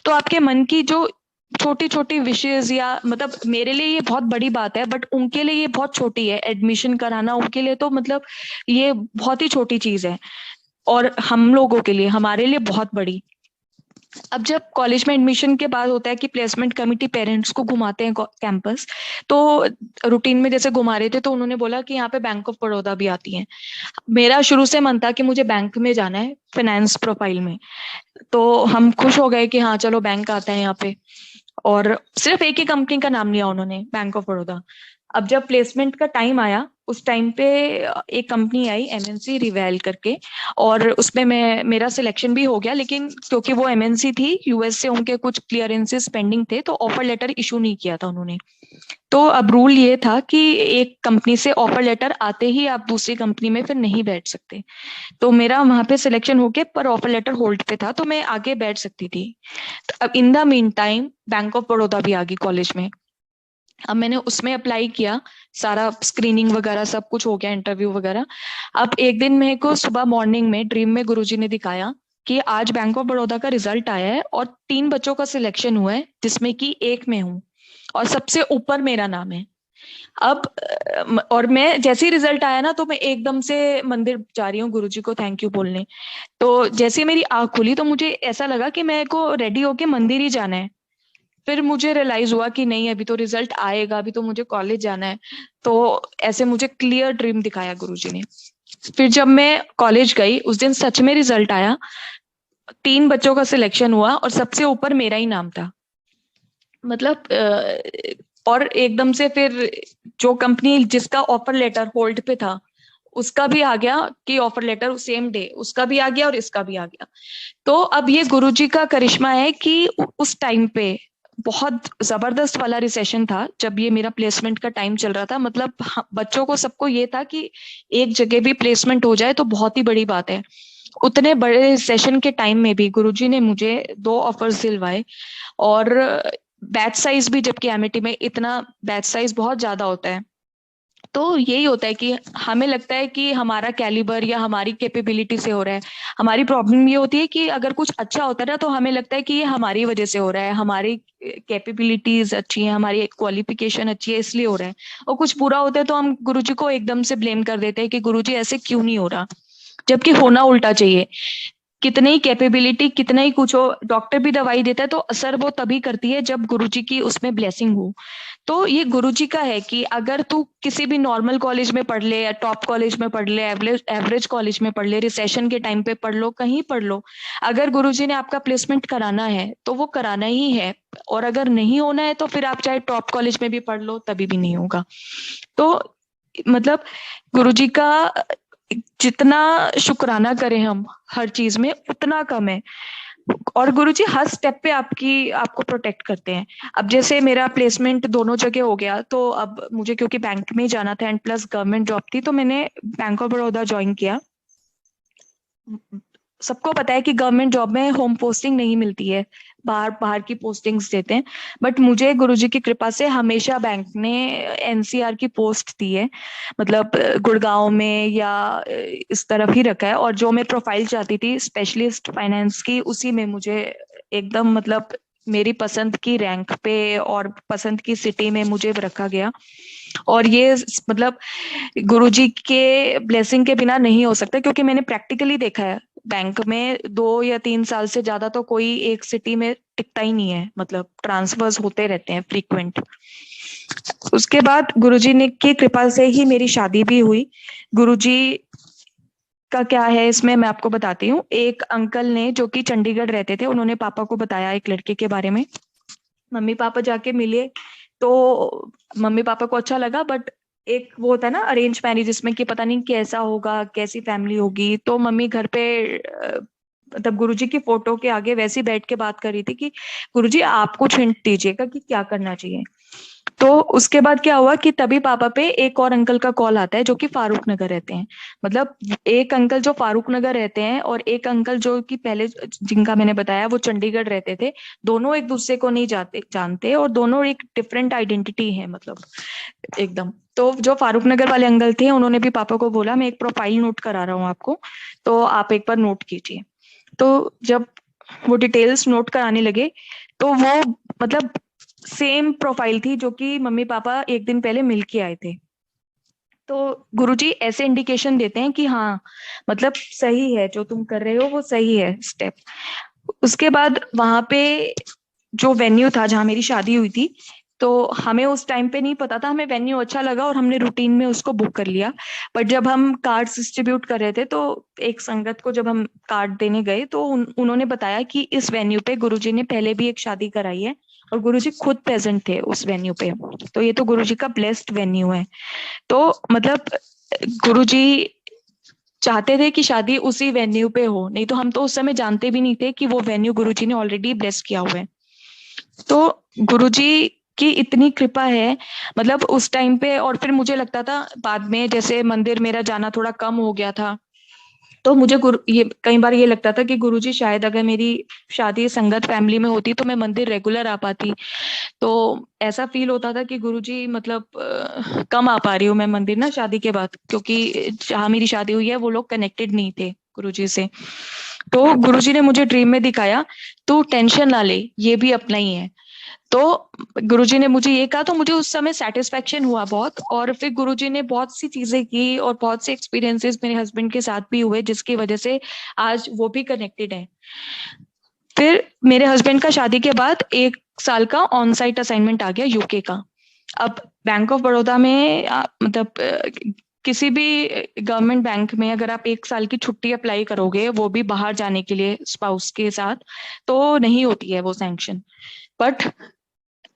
[SPEAKER 1] तो आपके मन की जो छोटी छोटी विशेष, या मतलब मेरे लिए ये बहुत बड़ी बात है बट उनके लिए ये बहुत छोटी है, एडमिशन कराना उनके लिए तो मतलब ये बहुत ही छोटी चीज है, और हम लोगों के लिए, हमारे लिए बहुत बड़ी। अब जब कॉलेज में एडमिशन के बाद होता है कि प्लेसमेंट कमिटी पेरेंट्स को घुमाते हैं कैंपस, तो रूटीन में जैसे घुमा रहे थे तो उन्होंने बोला कि यहाँ पे बैंक ऑफ बड़ौदा भी आती है। मेरा शुरू से मन था कि मुझे बैंक में जाना है, फाइनेंस प्रोफाइल में। तो हम खुश हो गए कि हाँ चलो बैंक आता है यहाँ पे, और सिर्फ एक ही कंपनी का नाम लिया उन्होंने, बैंक ऑफ बड़ौदा। अब जब प्लेसमेंट का टाइम आया उस टाइम पे एक कंपनी आई एमएनसी रिवेल करके, और उसमें मैं मेरा सिलेक्शन भी हो गया, लेकिन क्योंकि वो एमएनसी थी यूएस से, उनके कुछ क्लियरेंसेस पेंडिंग थे तो ऑफर लेटर इशू नहीं किया था उन्होंने। तो अब रूल ये था कि एक कंपनी से ऑफर लेटर आते ही आप दूसरी कंपनी में फिर नहीं बैठ सकते। तो मेरा वहां पे सिलेक्शन होके पर ऑफर लेटर होल्ड पे था, तो मैं आगे बैठ सकती थी। तो अब in the mean time bank of Baroda भी आ गई कॉलेज में। अब मैंने उसमें अप्लाई किया, सारा स्क्रीनिंग वगैरह सब कुछ हो गया, इंटरव्यू वगैरह। अब एक दिन मेरे को सुबह मॉर्निंग में ड्रीम में गुरुजी ने दिखाया कि आज बैंक ऑफ बड़ौदा का रिजल्ट आया है और 3 बच्चों का सिलेक्शन हुआ है जिसमें कि एक मैं हूँ, और सबसे ऊपर मेरा नाम है। अब और मैं जैसे ही रिजल्ट आया ना तो मैं एकदम से मंदिर जा रही हूँ गुरुजी को थैंक यू बोलने। तो जैसे ही मेरी आंख खुली तो मुझे ऐसा लगा कि मेरे को रेडी होके मंदिर ही जाना है। फिर मुझे रियलाइज हुआ कि नहीं, अभी तो रिजल्ट आएगा, अभी तो मुझे कॉलेज जाना है। तो ऐसे मुझे क्लियर ड्रीम दिखाया गुरुजी ने। फिर जब मैं कॉलेज गई उस दिन सच में रिजल्ट आया, 3 बच्चों का सिलेक्शन हुआ और सबसे ऊपर मेरा ही नाम था। मतलब और एकदम से फिर जो कंपनी जिसका ऑफर लेटर होल्ड पे था उसका भी आ गया कि ऑफर लेटर सेम डे उसका भी आ गया और इसका भी आ गया। तो अब ये गुरुजी का करिश्मा है कि उस टाइम पे बहुत जबरदस्त वाला रिसेशन था जब ये मेरा प्लेसमेंट का टाइम चल रहा था। मतलब बच्चों को सबको ये था कि एक जगह भी प्लेसमेंट हो जाए तो बहुत ही बड़ी बात है। उतने बड़े सेशन के टाइम में भी गुरुजी ने मुझे 2 ऑफर्स दिलवाए, और बैच साइज भी, जबकि एमिटी में इतना बैच साइज बहुत ज्यादा होता है, तो यही होता है कि हमें लगता है कि हमारा कैलिबर या हमारी कैपेबिलिटी से हो रहा है। हमारी प्रॉब्लम ये होती है कि अगर कुछ अच्छा होता है ना, तो हमें लगता है कि ये हमारी वजह से हो रहा है, हमारी कैपेबिलिटीज अच्छी है, हमारी क्वालिफिकेशन अच्छी है, इसलिए हो रहा है। और कुछ बुरा होता है तो हम गुरुजी को एकदम से ब्लेम कर देते हैं कि गुरुजी ऐसे क्यों नहीं हो रहा, जबकि होना उल्टा चाहिए। कितनी ही कैपेबिलिटी, कितना ही कुछ हो, डॉक्टर भी दवाई देता है तो असर वो तभी करती है जब गुरुजी की उसमें ब्लेसिंग हो। तो ये गुरुजी का है कि अगर तू किसी भी नॉर्मल कॉलेज में पढ़ ले या टॉप कॉलेज में पढ़ ले, एवरेज एवरेज कॉलेज में पढ़ ले, रिसेशन के टाइम पे पढ़ लो, कहीं पढ़ लो, अगर गुरुजी ने आपका प्लेसमेंट कराना है तो वो कराना ही है। और अगर नहीं होना है तो फिर आप चाहे टॉप कॉलेज में भी पढ़ लो, तभी भी नहीं होगा। तो मतलब गुरुजी का जितना शुक्राना करें हम हर चीज में, उतना कम है। और गुरुजी हर स्टेप पे आपकी आपको प्रोटेक्ट करते हैं। अब जैसे मेरा प्लेसमेंट दोनों जगह हो गया, तो अब मुझे क्योंकि बैंक में जाना था एंड प्लस गवर्नमेंट जॉब थी, तो मैंने बैंक ऑफ बड़ौदा ज्वाइन किया। सबको पता है कि गवर्नमेंट जॉब में होम पोस्टिंग नहीं मिलती है, बाहर बाहर की पोस्टिंग्स देते हैं। बट मुझे गुरुजी की कृपा से हमेशा बैंक ने एनसीआर की पोस्ट दी है, मतलब गुड़गांव में या इस तरफ ही रखा है। और जो मैं प्रोफाइल चाहती थी स्पेशलिस्ट फाइनेंस की, उसी में मुझे एकदम मतलब मेरी पसंद की रैंक पे और पसंद की सिटी में मुझे रखा गया। और ये मतलब गुरुजी के ब्लेसिंग के बिना नहीं हो सकता, क्योंकि मैंने प्रैक्टिकली देखा है बैंक में 2 या 3 साल से ज्यादा तो कोई एक सिटी में टिकता ही नहीं है, मतलब ट्रांसफर्स होते रहते हैं फ्रीक्वेंट। उसके बाद गुरुजी ने की कृपा से ही मेरी शादी भी हुई। गुरुजी का क्या है इसमें मैं आपको बताती हूँ। एक अंकल ने जो कि चंडीगढ़ रहते थे, उन्होंने पापा को बताया एक लड़के के बारे में। मम्मी पापा जाके मिले, तो मम्मी पापा को अच्छा लगा, बट एक वो होता है ना अरेंज मैरिज, जिसमें कि पता नहीं कैसा होगा, कैसी फैमिली होगी। तो मम्मी घर पे मतलब गुरुजी की फोटो के आगे वैसे ही बैठ के बात कर रही थी कि गुरुजी आप कुछ हिंट दीजिएगा कि क्या करना चाहिए। तो उसके बाद क्या हुआ कि तभी पापा पे एक और अंकल का कॉल आता है जो कि फारूक नगर रहते हैं। मतलब एक अंकल जो फारूक नगर रहते हैं और एक अंकल जो कि पहले जिनका मैंने बताया वो चंडीगढ़ रहते थे, दोनों एक दूसरे को नहीं जाते जानते, और दोनों एक डिफरेंट आइडेंटिटी है, मतलब एकदम। तो जो फारूक नगर वाले अंकल थे, उन्होंने भी पापा को बोला मैं एक प्रोफाइल नोट करा रहा हूँ आपको, तो आप एक बार नोट कीजिए। तो जब वो डिटेल्स नोट कराने लगे, तो वो मतलब सेम प्रोफाइल थी जो कि मम्मी पापा एक दिन पहले मिल के आए थे। तो गुरुजी ऐसे इंडिकेशन देते हैं कि हाँ, मतलब सही है जो तुम कर रहे हो, वो सही है स्टेप। उसके बाद वहां पे जो वेन्यू था जहां मेरी शादी हुई थी, तो हमें उस टाइम पे नहीं पता था, हमें वेन्यू अच्छा लगा और हमने रूटीन में उसको बुक कर लिया। बट जब हम कार्ड्स डिस्ट्रीब्यूट कर रहे थे, तो एक संगत को जब हम कार्ड देने गए, तो उन्होंने बताया कि इस वेन्यू पे गुरुजी ने पहले भी एक शादी कराई है और गुरुजी खुद प्रेजेंट थे उस वेन्यू पे। तो ये तो गुरुजी का ब्लेस्ड वेन्यू है। तो मतलब गुरुजी चाहते थे कि शादी उसी वेन्यू पे हो, नहीं तो हम तो उस समय जानते भी नहीं थे कि वो वेन्यू गुरुजी ने ऑलरेडी ब्लेस किया हुआ है। तो गुरुजी की इतनी कृपा है, मतलब उस टाइम पे। और फिर मुझे लगता था बाद में, जैसे मंदिर मेरा जाना थोड़ा कम हो गया था, तो मुझे गुरु ये कई बार ये लगता था कि गुरुजी शायद अगर मेरी शादी संगत फैमिली में होती तो मैं मंदिर रेगुलर आ पाती। तो ऐसा फील होता था कि गुरुजी मतलब कम आ पा रही हूँ मैं मंदिर ना शादी के बाद, क्योंकि जहाँ मेरी शादी हुई है वो लोग कनेक्टेड नहीं थे गुरुजी से। तो गुरुजी ने मुझे ड्रीम में दिखाया, तू टेंशन ना ले, ये भी अपना ही है। तो गुरुजी ने मुझे ये कहा, तो मुझे उस समय सेटिस्फेक्शन हुआ बहुत। और फिर गुरुजी ने बहुत सी चीजें की और बहुत से एक्सपीरियंसेस मेरे हस्बैंड के साथ भी हुए, जिसकी वजह से आज वो भी कनेक्टेड है। फिर मेरे हस्बैंड का शादी के बाद 1 साल का ऑन साइट असाइनमेंट आ गया यूके का। अब बैंक ऑफ बड़ौदा में मतलब किसी भी गवर्नमेंट बैंक में अगर आप 1 साल की छुट्टी अप्लाई करोगे, वो भी बाहर जाने के लिए स्पाउस के साथ, तो नहीं होती है वो सैंक्शन। बट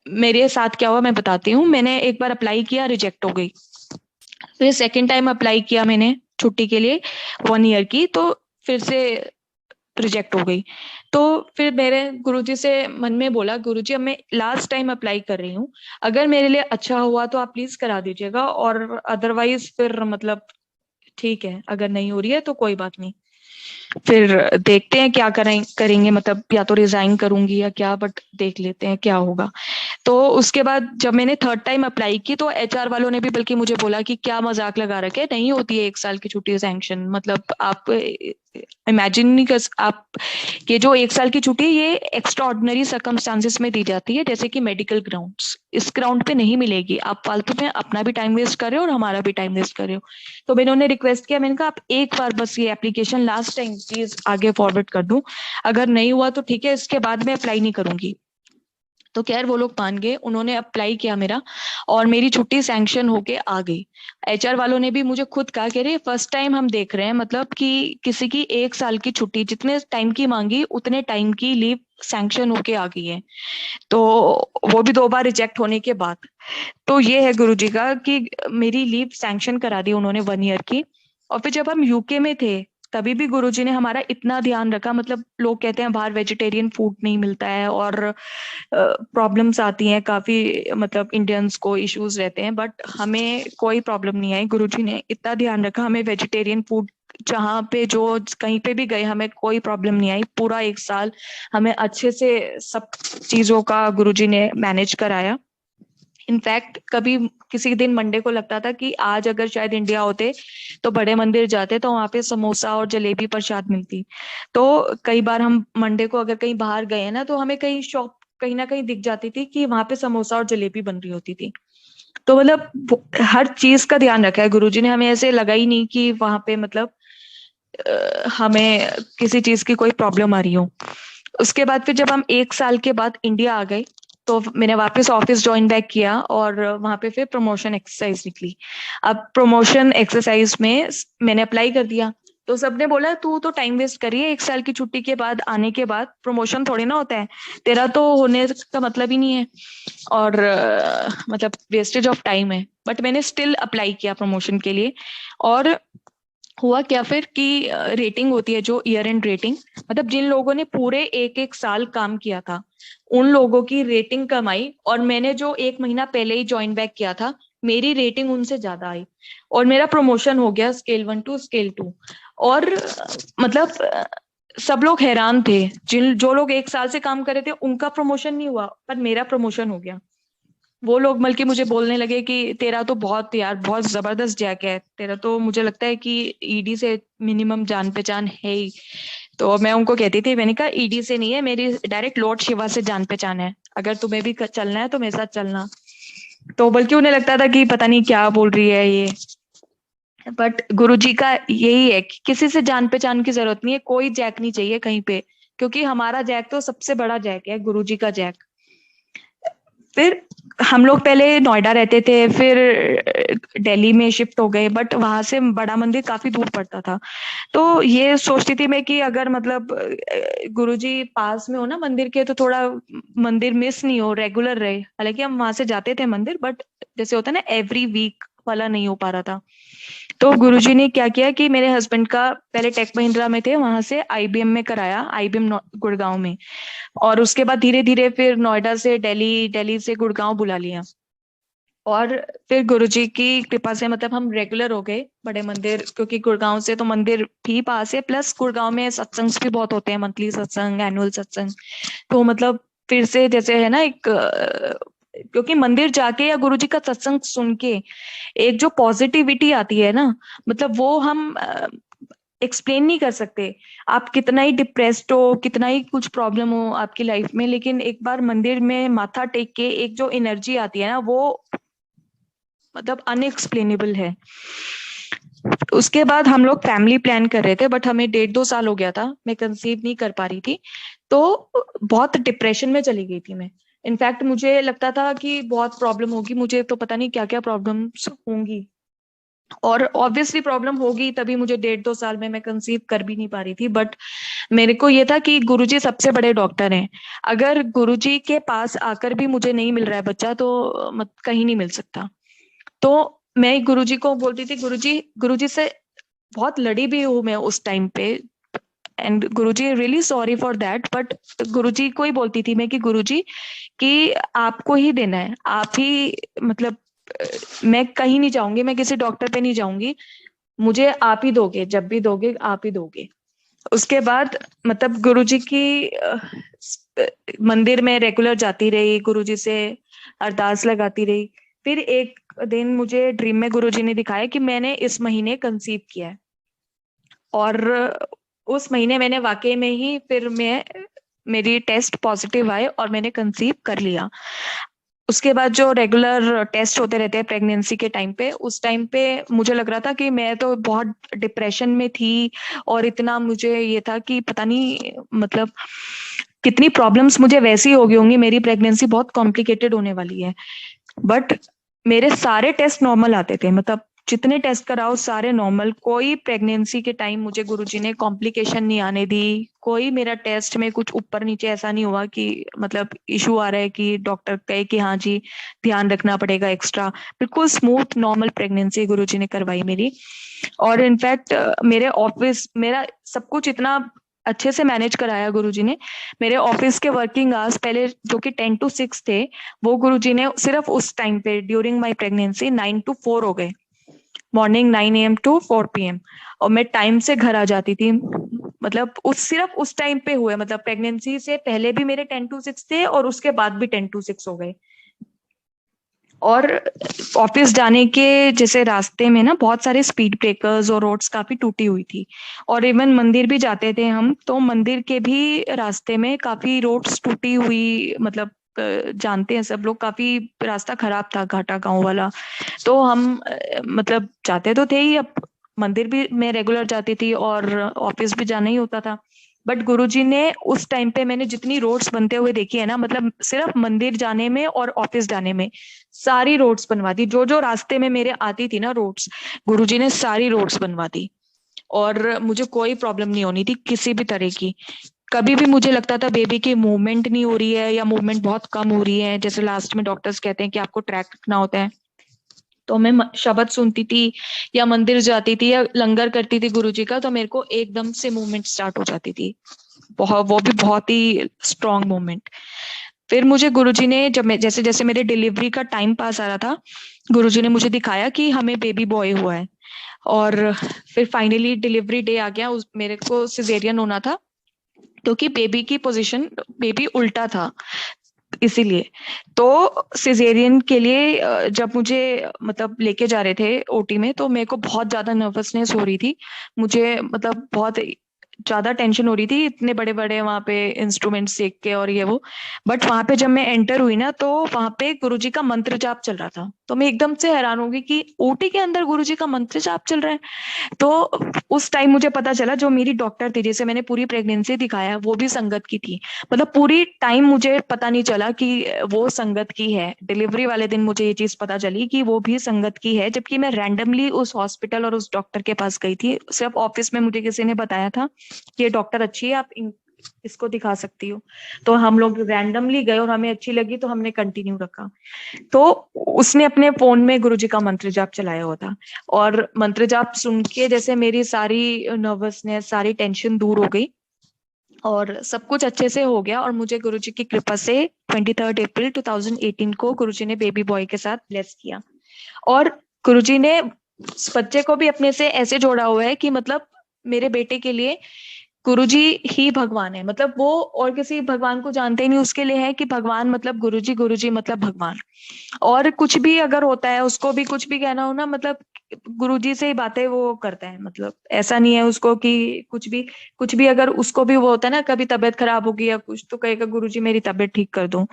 [SPEAKER 1] मेरे साथ क्या हुआ मैं बताती हूँ। मैंने एक बार अप्लाई किया, रिजेक्ट हो गई। फिर सेकेंड टाइम अप्लाई किया मैंने छुट्टी के लिए 1 ईयर की, तो फिर से रिजेक्ट हो गई। तो फिर मेरे गुरुजी से मन में बोला, गुरुजी अब मैं लास्ट टाइम अप्लाई कर रही हूँ, अगर मेरे लिए अच्छा हुआ तो आप प्लीज करा दीजिएगा, और अदरवाइज फिर मतलब ठीक है, अगर नहीं हो रही है तो कोई बात नहीं, फिर देखते हैं क्या करेंगे, मतलब या तो रिजाइन करूंगी या क्या, बट देख लेते हैं क्या होगा। तो उसके बाद जब मैंने थर्ड टाइम अप्लाई की तो एचआर वालों ने भी बल्कि मुझे बोला कि क्या मजाक लगा रखे है, नहीं होती है 1 साल की छुट्टी सैंक्शन, मतलब आप इमेजिन नहीं कर आप, ये जो 1 साल की छुट्टी है ये एक्स्ट्रा ऑर्डिनरी सर्कमस्टांसिस में दी जाती है, जैसे कि मेडिकल ग्राउंड्स, इस ग्राउंड पे नहीं मिलेगी। आप फालतू में अपना भी टाइम वेस्ट कर रहे हो और हमारा भी टाइम वेस्ट कर रहे हो। तो मैंने उन्हें रिक्वेस्ट किया, मैंने कहा आप एक बार बस ये एप्लीकेशन लास्ट टाइम प्लीज आगे फॉरवर्ड कर दूं, अगर नहीं हुआ तो ठीक है, इसके बाद मैं अप्लाई नहीं करूंगी। तो खैर वो लोग मान गए, उन्होंने अप्लाई किया मेरा, और मेरी छुट्टी सैंक्शन होके आ गई। एचआर वालों ने भी मुझे खुद कहा कि अरे फर्स्ट टाइम हम देख रहे हैं, मतलब कि किसी की 1 साल की छुट्टी जितने टाइम की मांगी उतने टाइम की लीव सैंक्शन होके आ गई है, तो वो भी 2 बार रिजेक्ट होने के बाद। तो ये है गुरुजी का कि मेरी लीव सैंक्शन करा दी उन्होंने 1 ईयर की। और फिर जब हम यूके में थे तभी भी गुरुजी ने हमारा इतना ध्यान रखा, मतलब लोग कहते हैं बाहर वेजिटेरियन फूड नहीं मिलता है और प्रॉब्लम्स आती हैं काफी, मतलब इंडियंस को इश्यूज रहते हैं, बट हमें कोई प्रॉब्लम नहीं आई। गुरुजी ने इतना ध्यान रखा, हमें वेजिटेरियन फूड जहाँ पे जो कहीं पे भी गए हमें कोई प्रॉब्लम नहीं आई। पूरा 1 साल हमें अच्छे से सब चीजों का गुरुजी ने मैनेज कराया। इनफैक्ट कभी किसी दिन मंडे को लगता था कि आज अगर शायद इंडिया होते तो बड़े मंदिर जाते तो वहां पे समोसा और जलेबी प्रसाद मिलती। तो कई बार हम मंडे को अगर कहीं बाहर गए ना तो हमें कहीं शॉप कहीं ना कहीं दिख जाती थी कि वहां पे समोसा और जलेबी बन रही होती थी। तो मतलब हर चीज का ध्यान रखा है गुरुजी ने, हमें ऐसे लगा ही नहीं कि वहां पे मतलब हमें किसी चीज की कोई प्रॉब्लम आ रही हो। उसके बाद फिर जब हम 1 साल के बाद इंडिया आ गए तो मैंने वापस ऑफिस ज्वाइन बैक किया और वहां पे फिर प्रमोशन एक्सरसाइज निकली। अब प्रमोशन एक्सरसाइज में मैंने अप्लाई कर दिया, तो सबने बोला तू तो टाइम वेस्ट करिए, 1 साल की छुट्टी के बाद आने के बाद प्रमोशन थोड़ी ना होता है, तेरा तो होने का मतलब ही नहीं है, और मतलब वेस्टेज ऑफ टाइम है। बट मैंने स्टिल अप्लाई किया प्रमोशन के लिए। और हुआ क्या फिर कि रेटिंग होती है जो ईयर एंड रेटिंग, मतलब जिन लोगों ने पूरे 1 1 साल काम किया था उन लोगों की रेटिंग कम आई, और मैंने जो 1 महीना पहले ही ज्वाइन बैक किया था मेरी रेटिंग उनसे ज्यादा आई, और मेरा प्रमोशन हो गया स्केल 1 टू स्केल 2। और मतलब सब लोग हैरान थे, जिन जो लोग 1 साल से काम कर रहे थे उनका प्रमोशन नहीं हुआ पर मेरा प्रमोशन हो गया। वो लोग बल्कि मुझे बोलने लगे कि तेरा तो बहुत यार बहुत जबरदस्त जैक है, तेरा तो मुझे लगता है कि ईडी से मिनिमम जान पहचान है ही। तो मैं उनको कहती थी, मैंने कहा ईडी से नहीं है, मेरी डायरेक्ट लॉर्ड शिवा से जान पहचान है, अगर तुम्हें भी चलना है तो मेरे साथ चलना। तो बल्कि उन्हें लगता था कि पता नहीं क्या बोल रही है ये। बट गुरुजी का यही है कि किसी से जान पहचान की जरूरत नहीं है, कोई जैक नहीं चाहिए कहीं पे, क्योंकि हमारा जैक तो सबसे बड़ा जैक है, गुरुजी का जैक। फिर हम लोग पहले नोएडा रहते थे, फिर दिल्ली में शिफ्ट हो गए, बट वहां से बड़ा मंदिर काफी दूर पड़ता था। तो ये सोचती थी मैं कि अगर मतलब गुरुजी पास में हो ना मंदिर के तो थोड़ा मंदिर मिस नहीं हो, रेगुलर रहे। हालांकि हम वहां से जाते थे मंदिर, बट जैसे होता है ना एवरी वीक वाला नहीं हो पा रहा था। तो गुरुजी ने क्या किया कि मेरे हस्बैंड का पहले टेक महिंद्रा में थे, वहां से आईबीएम में कराया, आईबीएम गुड़गांव में। और उसके बाद धीरे धीरे फिर नोएडा से दिल्ली, दिल्ली से गुड़गांव बुला लिया। और फिर गुरुजी की कृपा से मतलब हम रेगुलर हो गए बड़े मंदिर, क्योंकि गुड़गांव से तो मंदिर भी पास है, प्लस गुड़गांव में सत्संग भी बहुत होते हैं, मंथली सत्संग, एनुअल सत्संग। तो मतलब फिर से जैसे है ना एक क्योंकि मंदिर जाके या गुरुजी का सत्संग सुन के एक जो पॉजिटिविटी आती है ना, मतलब वो हम एक्सप्लेन नहीं कर सकते। आप कितना ही डिप्रेस्ड हो, कितना ही कुछ प्रॉब्लम हो आपकी लाइफ में, लेकिन एक बार मंदिर में माथा टेक के एक जो एनर्जी आती है ना वो मतलब अनएक्सप्लेनेबल है। उसके बाद हम लोग फैमिली प्लान कर रहे थे, बट हमें 1.5 2 साल हो गया था, मैं कंसीव नहीं कर पा रही थी। तो बहुत डिप्रेशन में चली गई थी मैं। इनफैक्ट मुझे लगता था कि बहुत प्रॉब्लम होगी, मुझे तो पता नहीं क्या क्या प्रॉब्लम्स होंगी, और ऑब्वियसली प्रॉब्लम होगी, तभी मुझे 1.5 2 साल में मैं कंसीव कर भी नहीं पा रही थी। बट मेरे को ये था कि गुरुजी सबसे बड़े डॉक्टर हैं, अगर गुरुजी के पास आकर भी मुझे नहीं मिल रहा है बच्चा तो मत कहीं नहीं मिल सकता। तो मैं गुरुजी को बोलती थी, गुरुजी गुरुजी से बहुत लड़ी भी हूँ मैं उस टाइम पे, and Guruji really sorry for that, but Guruji को ही बोलती थी मैं कि गुरुजी कि आपको ही देना है, आप ही मतलब मैं कहीं नहीं जाऊंगी, मैं किसी डॉक्टर पे नहीं जाऊंगी, मुझे आप ही दोगे, जब भी दोगे आप ही दोगे। उसके बाद मतलब गुरुजी की मंदिर में रेगुलर जाती रही, गुरुजी से अरदास लगाती रही। फिर एक दिन मुझे ड्रीम में गुरुजी ने दिखाया कि मैंने इस महीने कंसीव किया है, और उस महीने मैंने वाकई में ही फिर मैं मेरी टेस्ट पॉजिटिव आए और मैंने कंसीव कर लिया। उसके बाद जो रेगुलर टेस्ट होते रहते हैं प्रेगनेंसी के टाइम पे, उस टाइम पे मुझे लग रहा था कि मैं तो बहुत डिप्रेशन में थी, और इतना मुझे ये था कि पता नहीं मतलब कितनी प्रॉब्लम्स मुझे वैसी हो गई होंगी, मेरी प्रेगनेंसी बहुत कॉम्प्लिकेटेड होने वाली है। बट मेरे सारे टेस्ट नॉर्मल आते थे, मतलब जितने टेस्ट कराओ सारे नॉर्मल। कोई प्रेगनेंसी के टाइम मुझे गुरुजी ने कॉम्प्लिकेशन नहीं आने दी, कोई मेरा टेस्ट में कुछ ऊपर नीचे ऐसा नहीं हुआ कि मतलब इशू आ रहा है कि डॉक्टर कहे कि हाँ जी ध्यान रखना पड़ेगा एक्स्ट्रा। बिल्कुल स्मूथ नॉर्मल प्रेगनेंसी गुरुजी ने करवाई मेरी। और इनफैक्ट मेरे ऑफिस मेरा सब कुछ इतना अच्छे से मैनेज कराया गुरुजी ने। मेरे ऑफिस के वर्किंग आवर्स पहले जो कि 10 to 6 थे, वो गुरुजी ने सिर्फ उस टाइम पे ड्यूरिंग माय प्रेगनेंसी 9 to 4 हो गए, मॉर्निंग 9 AM to 4 PM। और मैं टाइम से घर आ जाती थी, मतलब उस सिर्फ उस टाइम पे हुए, मतलब प्रेगनेंसी से पहले भी मेरे 10 to 6 थे और उसके बाद भी 10 to 6 हो गए। और ऑफिस जाने के जैसे रास्ते में ना बहुत सारे स्पीड ब्रेकर्स और रोड्स काफी टूटी हुई थी, और इवन मंदिर भी जाते थे हम तो मंदिर के भी रास्ते में काफी रोड्स टूटी हुई, मतलब जानते हैं सब लोग काफी रास्ता खराब था, घाटा गांव वाला। तो हम मतलब जाते तो थे ही, अब मंदिर भी मैं रेगुलर जाती थी और ऑफिस भी जाना ही होता था। बट गुरुजी ने उस टाइम पे मैंने जितनी रोड्स बनते हुए देखी है ना, मतलब सिर्फ मंदिर जाने में और ऑफिस जाने में सारी रोड्स बनवा दी, जो जो रास्ते में मेरे आती थी ना रोड्स, गुरुजी ने सारी रोड्स बनवा दी। और मुझे कोई प्रॉब्लम नहीं होनी थी किसी भी तरह की। कभी भी मुझे लगता था बेबी की मूवमेंट नहीं हो रही है या मूवमेंट बहुत कम हो रही है, जैसे लास्ट में डॉक्टर्स कहते हैं कि आपको ट्रैक रखना होता है, तो मैं शब्द सुनती थी या मंदिर जाती थी या लंगर करती थी गुरुजी का, तो मेरे को एकदम से मूवमेंट स्टार्ट हो जाती थी, बहुत, वो भी बहुत ही स्ट्रॉन्ग मूवमेंट। फिर मुझे गुरुजी ने जब मैं जैसे जैसे मेरे डिलीवरी का टाइम पास आ रहा था, गुरुजी ने मुझे दिखाया कि हमें बेबी बॉय हुआ है। और फिर फाइनली डिलीवरी डे आ गया, उस मेरे को सिजेरियन होना था क्योंकि बेबी की पोजीशन, बेबी उल्टा था इसीलिए। तो सिजेरियन के लिए जब मुझे मतलब लेके जा रहे थे ओटी में, तो मेरे को बहुत ज्यादा नर्वसनेस हो रही थी, मुझे मतलब बहुत ज्यादा टेंशन हो रही थी, इतने बड़े बड़े वहां पे इंस्ट्रूमेंट्स देख के और ये वो। बट वहां पे जब मैं एंटर हुई ना, तो वहां पे गुरुजी का मंत्र जाप चल रहा था, तो मैं एकदम से हैरान हो गई कि ओटी के अंदर गुरुजी का मंत्र जाप चल रहा है। तो उस टाइम मुझे पता चला जो मेरी डॉक्टर थी जिसे मैंने पूरी प्रेगनेंसी दिखाया वो भी संगत की थी। मतलब पूरी टाइम मुझे पता नहीं चला कि वो संगत की है, डिलीवरी वाले दिन मुझे ये चीज पता चली कि वो भी संगत की है, जबकि मैं रैंडमली उस हॉस्पिटल और उस डॉक्टर के पास गई थी। सिर्फ ऑफिस में मुझे किसी ने बताया था कि ये डॉक्टर अच्छी है, आप इसको दिखा सकती हो। तो हम लोग रैंडमली गए और हमें अच्छी लगी तो हमने कंटिन्यू रखा। तो उसने अपने फोन में गुरुजी का मंत्र जाप चलाया हुआ था, और मंत्र जाप सुन के जैसे मेरी सारी नर्वसनेस सारी टेंशन दूर हो गई और सब कुछ अच्छे से हो गया। और मुझे गुरुजी की कृपा से 23 अप्रैल 2018 को गुरुजी ने बेबी बॉय के साथ ब्लेस किया। और गुरुजी ने उस बच्चे को भी अपने से ऐसे जोड़ा हुआ है कि मतलब मेरे बेटे के लिए गुरुजी ही भगवान है, मतलब वो और किसी भगवान को जानते ही नहीं, उसके लिए है कि भगवान मतलब गुरुजी, गुरुजी मतलब भगवान। और कुछ भी अगर होता है उसको भी कुछ भी कहना हो ना, मतलब गुरुजी से ही बातें वो करता है, मतलब ऐसा नहीं है उसको कि कुछ भी अगर उसको भी वो होता है ना, कभी तबीयत खराब होगी या कुछ, तो कहेगा गुरुजी मेरी तबीयत ठीक कर दो।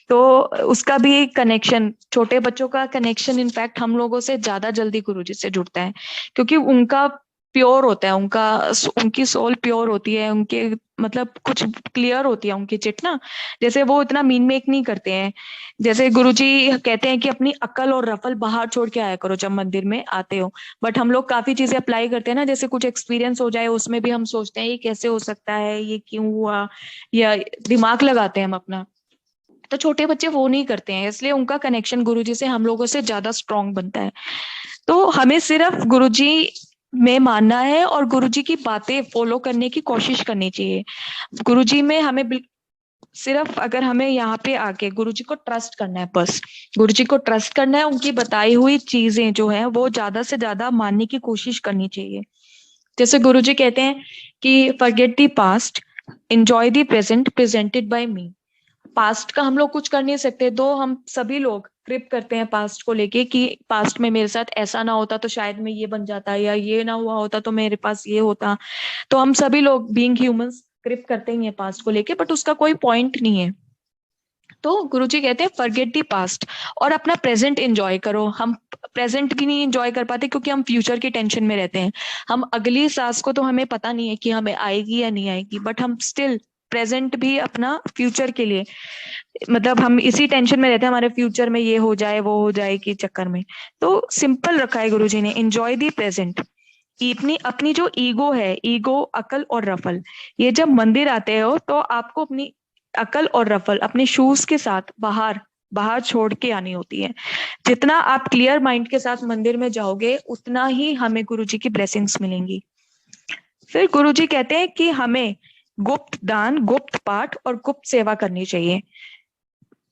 [SPEAKER 1] तो उसका भी कनेक्शन, छोटे बच्चों का कनेक्शन इनफैक्ट हम लोगों से ज्यादा जल्दी गुरुजी से जुड़ता है, क्योंकि उनका प्योर होता है, उनकी सोल प्योर होती है, उनके मतलब कुछ क्लियर होती है उनकी चिट ना, जैसे वो इतना मीन मेक नहीं करते हैं। जैसे गुरुजी कहते हैं कि अपनी अकल और रफल बाहर छोड़ के आया करो जब मंदिर में आते हो, बट हम लोग काफी चीजें अप्लाई करते हैं ना, जैसे कुछ एक्सपीरियंस हो जाए उसमें भी हम सोचते हैं ये कैसे हो सकता है, ये क्यों हुआ, या दिमाग लगाते हैं हम अपना। तो छोटे बच्चे वो नहीं करते हैं, इसलिए उनका कनेक्शन गुरुजी से हम लोगों से ज्यादा स्ट्रांग बनता है। तो हमें सिर्फ गुरुजी में मानना है और गुरुजी की बातें फॉलो करने की कोशिश करनी चाहिए। गुरुजी में हमें सिर्फ अगर हमें यहाँ पे आके गुरुजी को ट्रस्ट करना है, बस गुरुजी को ट्रस्ट करना है, उनकी बताई हुई चीजें जो है वो ज्यादा से ज्यादा मानने की कोशिश करनी चाहिए। जैसे गुरुजी कहते हैं कि forget the past, enjoy the present presented by me. Past का हम लोग कुछ कर नहीं सकते, दो हम सभी लोग ग्रिप करते हैं पास्ट को लेके कि पास्ट में मेरे साथ ऐसा ना होता तो शायद मैं ये बन जाता, या ये ना हुआ होता तो मेरे पास ये होता। तो हम सभी लोग बीइंग ह्यूमंस ग्रिप करते ही हैं पास्ट को लेके, बट उसका कोई पॉइंट नहीं है। तो गुरुजी कहते हैं फॉरगेट दी पास्ट और अपना प्रेजेंट एंजॉय करो। हम प्रेजेंट भी नहीं एंजॉय कर पाते क्योंकि हम फ्यूचर की टेंशन में रहते हैं। हम अगली सांस को तो हमें पता नहीं है कि हमें आएगी या नहीं आएगी, बट हम स्टिल प्रेजेंट भी अपना फ्यूचर के लिए, मतलब हम इसी टेंशन में रहते हैं हमारे फ्यूचर में ये हो जाए वो हो जाए के चक्कर में। तो सिंपल रखा है गुरुजी ने, एंजॉय दी प्रेजेंट। अपनी अपनी जो ईगो है, ईगो, अकल और रफल, ये जब मंदिर आते हो तो आपको अपनी अकल और रफल अपने शूज के साथ बाहर बाहर छोड़ के आनी होती है। जितना आप क्लियर माइंड के साथ मंदिर में जाओगे उतना ही हमें गुरुजी की ब्लेसिंग्स मिलेंगी। फिर गुरुजी कहते हैं कि हमें गुप्त दान, गुप्त पाठ और गुप्त सेवा करनी चाहिए।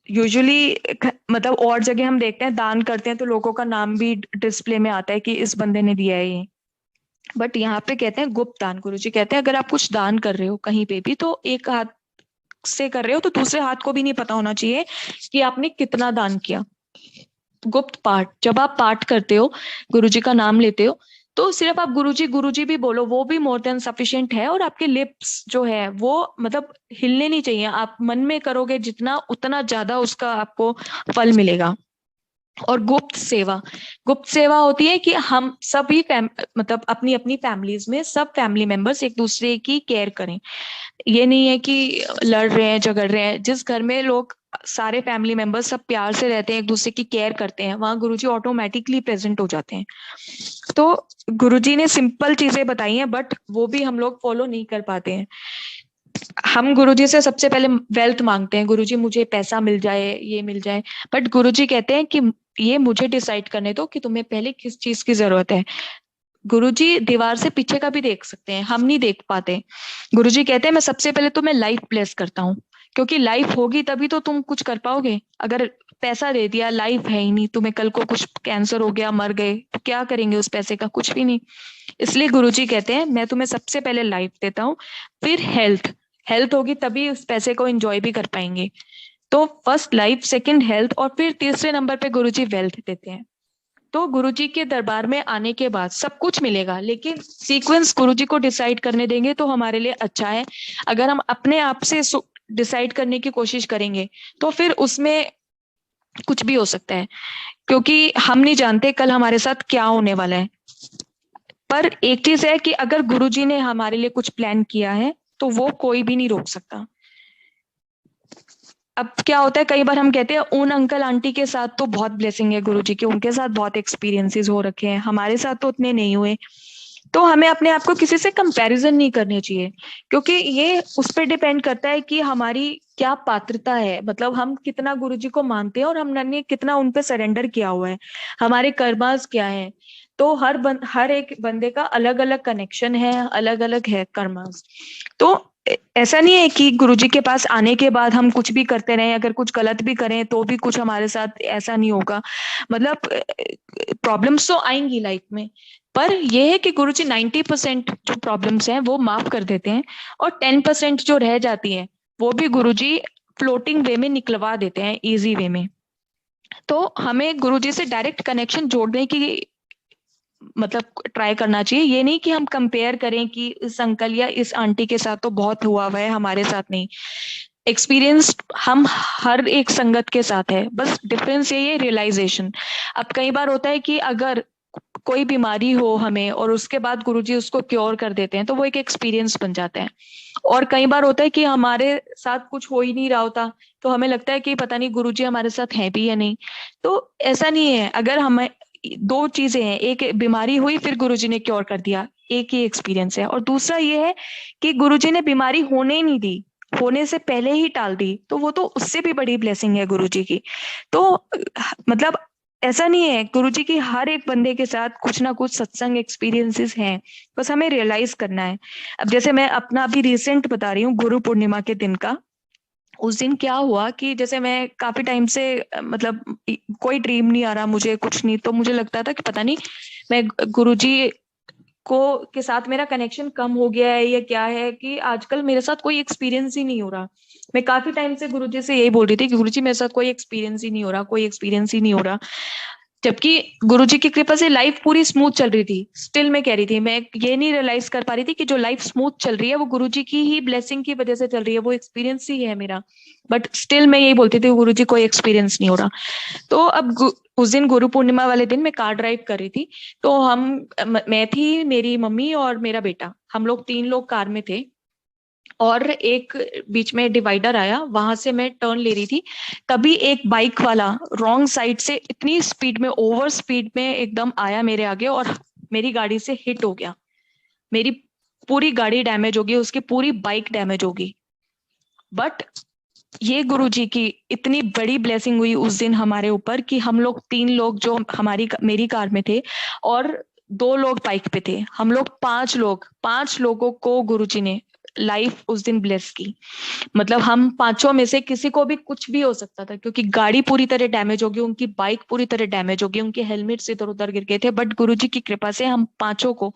[SPEAKER 1] यूजुअली मतलब और जगह हम देखते हैं दान करते हैं तो लोगों का नाम भी डिस्प्ले में आता है कि इस बंदे ने दिया है ये, बट यहाँ पे कहते हैं गुप्त दान। गुरुजी कहते हैं अगर आप कुछ दान कर रहे हो कहीं पे भी तो एक हाथ से कर रहे हो, तो दूसरे हाथ को भी नहीं पता होना चाहिए कि आपने कितना दान किया। गुप्त पाठ, जब आप पाठ करते हो, गुरुजी का नाम लेते हो, तो सिर्फ आप गुरुजी गुरुजी भी बोलो, वो भी मोर देन सफिशिएंट है। और आपके लिप्स जो है वो मतलब हिलने नहीं चाहिए। आप मन में करोगे जितना, उतना ज्यादा उसका आपको फल मिलेगा। और गुप्त सेवा, गुप्त सेवा होती है कि हम सभी मतलब अपनी अपनी फैमिलीज में सब फैमिली मेंबर्स एक दूसरे की केयर करें। ये नहीं है कि लड़ रहे हैं झगड़ रहे हैं, जिस घर में लोग सारे फैमिली मेंबर्स सब प्यार से रहते हैं, एक दूसरे की केयर करते हैं, वहां गुरुजी ऑटोमेटिकली प्रेजेंट हो जाते हैं। तो गुरुजी ने सिंपल चीजें बताई हैं बट वो भी हम लोग फॉलो नहीं कर पाते हैं। हम गुरुजी से सबसे पहले वेल्थ मांगते हैं, गुरुजी मुझे पैसा मिल जाए, ये मिल जाए, बट गुरुजी कहते हैं कि ये मुझे डिसाइड करने दो कि तुम्हें पहले किस चीज की जरूरत है। गुरुजी दीवार से पीछे का भी देख सकते हैं, हम नहीं देख पाते। गुरुजी कहते हैं मैं सबसे पहले तुम्हें लाइफ ब्लेस करता हूँ, क्योंकि लाइफ होगी तभी तो तुम कुछ कर पाओगे। अगर पैसा दे दिया, लाइफ है ही नहीं, तुम्हें कल को कुछ कैंसर हो गया, मर गए, तो क्या करेंगे उस पैसे का? कुछ भी नहीं। इसलिए गुरुजी कहते हैं मैं तुम्हें सबसे पहले लाइफ देता हूँ, फिर हेल्थ। हेल्थ होगी तभी उस पैसे को एंजॉय भी कर पाएंगे। तो फर्स्ट लाइफ, सेकंड हेल्थ, और फिर तीसरे नंबर पे गुरुजी वेल्थ देते हैं। तो गुरुजी के दरबार में आने के बाद सब कुछ मिलेगा, लेकिन सीक्वेंस गुरुजी को डिसाइड करने देंगे तो हमारे लिए अच्छा है। अगर हम अपने आप से डिसाइड करने की कोशिश करेंगे तो फिर उसमें कुछ भी हो सकता है, क्योंकि हम नहीं जानते कल हमारे साथ क्या होने वाला है। पर एक चीज है कि अगर गुरुजी ने हमारे लिए कुछ प्लान किया है तो वो कोई भी नहीं रोक सकता। अब क्या होता है, कई बार हम कहते हैं उन अंकल आंटी के साथ तो बहुत ब्लेसिंग है गुरुजी की, उनके साथ बहुत एक्सपीरियंसेस हो रखे हैं, हमारे साथ तो उतने नहीं हुए। तो हमें अपने आप को किसी से कंपैरिजन नहीं करनी चाहिए, क्योंकि ये उस पर डिपेंड करता है कि हमारी क्या पात्रता है, मतलब हम कितना गुरुजी को मानते हैं और हमने कितना उन पे सरेंडर किया हुआ है, हमारे कर्मास क्या है। तो हर एक बंदे का अलग अलग कनेक्शन है, अलग अलग है कर्मास। तो ऐसा नहीं है कि गुरुजी के पास आने के बाद हम कुछ भी करते रहें, अगर कुछ गलत भी करें तो भी कुछ हमारे साथ ऐसा नहीं होगा। मतलब प्रॉब्लम्स तो आएंगी लाइफ में, पर यह है कि गुरुजी 90% जो प्रॉब्लम्स हैं वो माफ कर देते हैं, और 10% जो रह जाती है वो भी गुरुजी फ्लोटिंग वे में निकलवा देते हैं, इजी वे में। तो हमें गुरुजी से डायरेक्ट कनेक्शन जोड़ने की मतलब ट्राई करना चाहिए। ये नहीं कि हम कंपेयर करें कि इस अंकल या इस आंटी के साथ तो बहुत हुआ हुआ है, हमारे साथ नहीं। एक्सपीरियंस हम हर एक संगत के साथ है, बस डिफरेंस यही है रियलाइजेशन। अब कई बार होता है कि अगर कोई बीमारी हो हमें और उसके बाद गुरुजी उसको क्योर कर देते हैं तो वो एक एक्सपीरियंस बन जाता है। और कई बार होता है कि हमारे साथ कुछ हो ही नहीं रहा होता, तो हमें लगता है कि पता नहीं गुरुजी हमारे साथ है भी या नहीं। तो ऐसा नहीं है, अगर हमें दो चीजें हैं, एक बीमारी हुई फिर गुरुजी ने क्योर कर दिया, एक ही एक्सपीरियंस है। और दूसरा ये है कि गुरुजी ने बीमारी होने ही नहीं दी, होने से पहले ही टाल दी, तो वो तो उससे भी बड़ी ब्लेसिंग है गुरुजी की। तो मतलब ऐसा नहीं है, गुरुजी की हर एक बंदे के साथ कुछ ना कुछ सत्संग एक्सपीरियंसेस हैं, बस हमें रियलाइज करना है। अब जैसे मैं अपना अभी रिसेंट बता रही हूँ, गुरु पूर्णिमा के दिन का। उस दिन क्या हुआ कि जैसे मैं काफी टाइम से मतलब कोई ड्रीम नहीं आ रहा मुझे, कुछ नहीं, तो मुझे लगता था कि पता नहीं मैं गुरुजी को के साथ मेरा कनेक्शन कम हो गया है या क्या है कि आजकल मेरे साथ कोई एक्सपीरियंस ही नहीं हो रहा। मैं काफी टाइम से गुरुजी से यही बोल रही थी कि गुरुजी मेरे साथ कोई एक्सपीरियंस ही नहीं हो रहा, कोई एक्सपीरियंस ही नहीं हो रहा। जबकि गुरुजी की कृपा से लाइफ पूरी स्मूथ चल रही थी। स्टिल मैं कह रही थी, मैं ये नहीं रियलाइज कर पा रही थी कि जो लाइफ स्मूथ चल रही है वो गुरुजी की ही ब्लेसिंग की वजह से चल रही है, वो एक्सपीरियंस ही है मेरा। बट स्टिल मैं यही बोलती थी गुरुजी कोई एक्सपीरियंस नहीं हो रहा। तो अब उस दिन गुरु पूर्णिमा वाले दिन मैं कार ड्राइव कर रही थी। तो मैं थी, मेरी मम्मी और मेरा बेटा, हम लोग 3 लोग कार में थे। और एक बीच में डिवाइडर आया, वहां से मैं टर्न ले रही थी। तभी एक बाइक वाला रॉन्ग साइड से इतनी स्पीड में, ओवर स्पीड में एकदम आया मेरे आगे और मेरी गाड़ी से हिट हो गया। मेरी पूरी गाड़ी डैमेज होगी, उसकी पूरी बाइक डैमेज होगी। बट ये गुरुजी की इतनी बड़ी ब्लेसिंग हुई उस दिन हमारे ऊपर कि हम लोग 3 लोग जो हमारी मेरी कार में थे और 2 लोग बाइक पे थे, हम लोग 5 लोग, 5 लोगों को गुरुजी ने लाइफ उस दिन ब्लेस की। मतलब हम 5 में से किसी को भी कुछ भी हो सकता था, क्योंकि गाड़ी पूरी तरह डैमेज होगी, उनकी बाइक पूरी तरह डैमेज होगी, उनके हेलमेट इधर उधर गिर गए थे। बट गुरुजी की कृपा से हम 5 को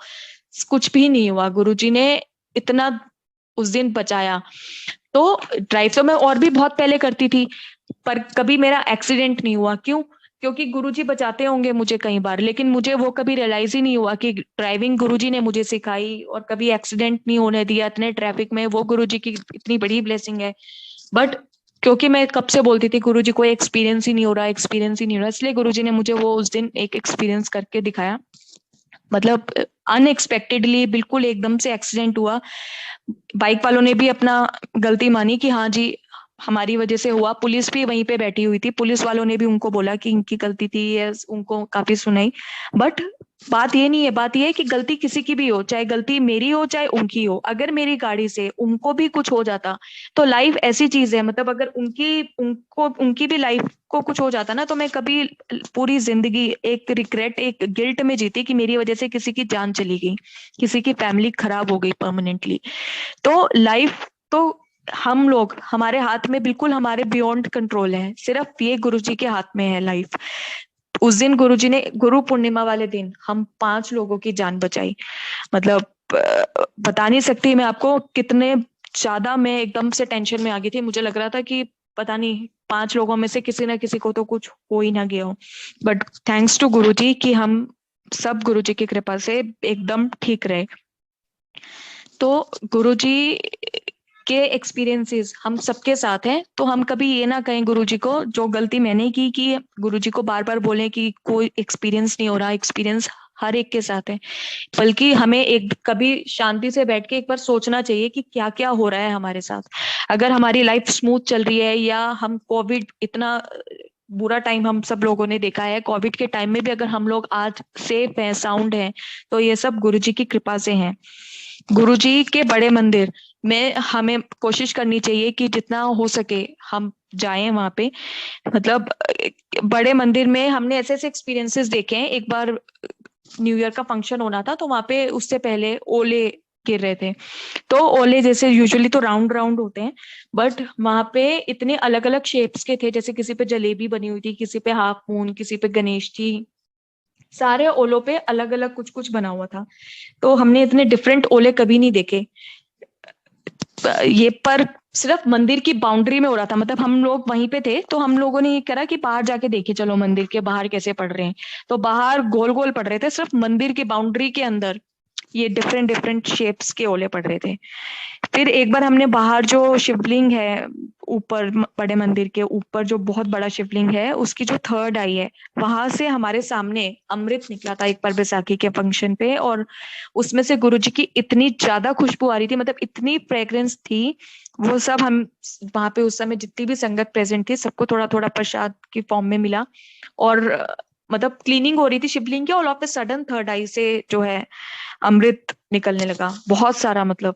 [SPEAKER 1] कुछ भी नहीं हुआ। गुरुजी ने इतना उस दिन बचाया। तो ड्राइव तो मैं और भी बहुत पहले करती थी, पर कभी मेरा एक्सीडेंट नहीं हुआ। क्यों? क्योंकि गुरुजी बचाते होंगे मुझे कई बार, लेकिन मुझे वो कभी रियलाइज ही नहीं हुआ कि ड्राइविंग गुरुजी ने मुझे सिखाई और कभी एक्सीडेंट नहीं होने दिया इतने ट्रैफिक में। वो गुरुजी की इतनी बड़ी ब्लेसिंग है। बट क्योंकि मैं कब से बोलती थी गुरुजी कोई एक्सपीरियंस ही नहीं हो रहा, एक्सपीरियंस ही नहीं हो रहा, इसलिए गुरुजी ने मुझे वो उस दिन एक एक्सपीरियंस करके दिखाया। मतलब अनएक्सपेक्टेडली बिल्कुल एकदम से एक्सीडेंट हुआ। बाइक वालों ने भी अपना गलती मानी कि हाँ जी हमारी वजह से हुआ। पुलिस भी वहीं पे बैठी हुई थी, पुलिस वालों ने भी उनको बोला कि इनकी गलती थी, या उनको काफी सुनाई। बट बात ये नहीं है, बात ये है कि गलती किसी की भी हो, चाहे गलती मेरी हो चाहे उनकी हो, अगर मेरी गाड़ी से उनको भी कुछ हो जाता तो लाइफ ऐसी चीज है, मतलब अगर उनकी भी लाइफ को कुछ हो जाता ना, तो मैं कभी पूरी जिंदगी एक रिग्रेट, एक गिल्ट में जीती कि मेरी वजह से किसी की जान चली गई, किसी की फैमिली खराब हो गई परमानेंटली। तो लाइफ तो हम लोग, हमारे हाथ में बिल्कुल हमारे बियॉन्ड कंट्रोल है, सिर्फ ये गुरुजी के हाथ में है लाइफ। उस दिन गुरुजी ने, गुरु पूर्णिमा वाले दिन हम 5 लोगों की जान बचाई। मतलब बता नहीं सकती मैं आपको कितने ज्यादा मैं एकदम से टेंशन में आ गई थी। मुझे लग रहा था कि पता नहीं 5 लोगों में से किसी ना किसी को तो कुछ हो ही ना गया हो। बट थैंक्स टू गुरुजी कि हम सब गुरुजी की कृपा से एकदम ठीक रहे। तो गुरुजी के एक्सपीरियंसेस हम सबके साथ हैं। तो हम कभी ये ना कहें गुरुजी को, जो गलती मैंने की कि गुरुजी को बार बार बोले कि कोई एक्सपीरियंस नहीं हो रहा। एक्सपीरियंस हर एक के साथ है, बल्कि हमें एक कभी शांति से बैठ के एक बार सोचना चाहिए कि क्या क्या हो रहा है हमारे साथ। अगर हमारी लाइफ स्मूथ चल रही है, या हम कोविड, इतना बुरा टाइम हम सब लोगों ने देखा है, कोविड के टाइम में भी अगर हम लोग आज सेफ हैं, साउंड हैं, तो ये सब गुरुजी की कृपा से हैं। गुरुजी के बड़े मंदिर में हमें कोशिश करनी चाहिए कि जितना हो सके हम जाएं वहां पे। मतलब बड़े मंदिर में हमने ऐसे ऐसे एक्सपीरियंसेस देखे हैं। एक बार न्यू ईयर का फंक्शन होना था, तो वहां पे उससे पहले ओले गिर रहे थे। तो ओले जैसे यूजुअली तो राउंड राउंड होते हैं, बट वहां पे इतने अलग अलग शेप्स के थे। जैसे किसी पे जलेबी बनी हुई थी, किसी पे हाफ मून, किसी पे गणेश जी, सारे ओलों पे अलग अलग कुछ कुछ बना हुआ था। तो हमने इतने डिफरेंट ओले कभी नहीं देखे ये। पर सिर्फ मंदिर की बाउंड्री में हो रहा था, मतलब हम लोग वहीं पे थे, तो हम लोगों ने ये करा कि बाहर जाके देखे चलो मंदिर के बाहर कैसे पड़ रहे हैं। तो बाहर गोल गोल पड़ रहे थे, सिर्फ मंदिर की बाउंड्री के अंदर ये डिफरेंट डिफरेंट शेप्स के ओले पड़ रहे थे। फिर एक बार हमने बाहर जो शिवलिंग है, ऊपर बड़े मंदिर के ऊपर जो बहुत बड़ा शिवलिंग है, उसकी जो थर्ड आई है, वहां से हमारे सामने अमृत निकला था एक बार बैसाखी के फंक्शन पे। और उसमें से गुरुजी की इतनी ज्यादा खुशबू आ रही थी, मतलब इतनी फ्रेग्रेंस थी। वो सब हम वहां पे उस समय जितनी भी संगत प्रेजेंट थी, सबको थोड़ा थोड़ा प्रसाद की फॉर्म में मिला। और मतलब क्लीनिंग हो रही थी शिवलिंग की, all of the sudden third eye से जो है अमृत निकलने लगा बहुत सारा। मतलब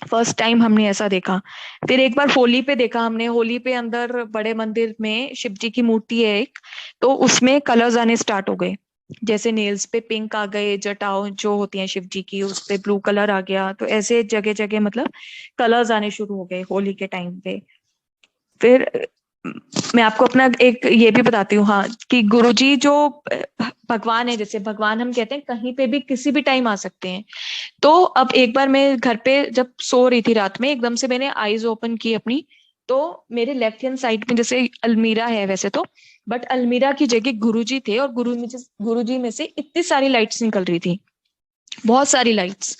[SPEAKER 1] फर्स्ट टाइम हमने ऐसा देखा। फिर एक बार होली पे देखा हमने, होली पे अंदर बड़े मंदिर में शिव जी की मूर्ति है एक, तो उसमें कलर्स आने स्टार्ट हो गए। जैसे नेल्स पे पिंक आ गए, जटाओं जो होती हैं शिव जी की उस पे ब्लू कलर आ गया, तो ऐसे जगह जगह मतलब कलर्स आने शुरू हो गए होली के टाइम पे। फिर मैं आपको अपना एक ये भी बताती हूँ, हाँ, कि गुरुजी जो भगवान है, जैसे भगवान हम कहते हैं कहीं पे भी किसी भी टाइम आ सकते हैं। तो अब एक बार मैं घर पे जब सो रही थी रात में, एकदम से मैंने आईज ओपन की अपनी, तो मेरे लेफ्ट हैंड साइड में जैसे अलमीरा है वैसे तो, बट अलमीरा की जगह गुरुजी थे, और गुरुजी में से इतनी सारी लाइट्स निकल रही थी, बहुत सारी लाइट्स।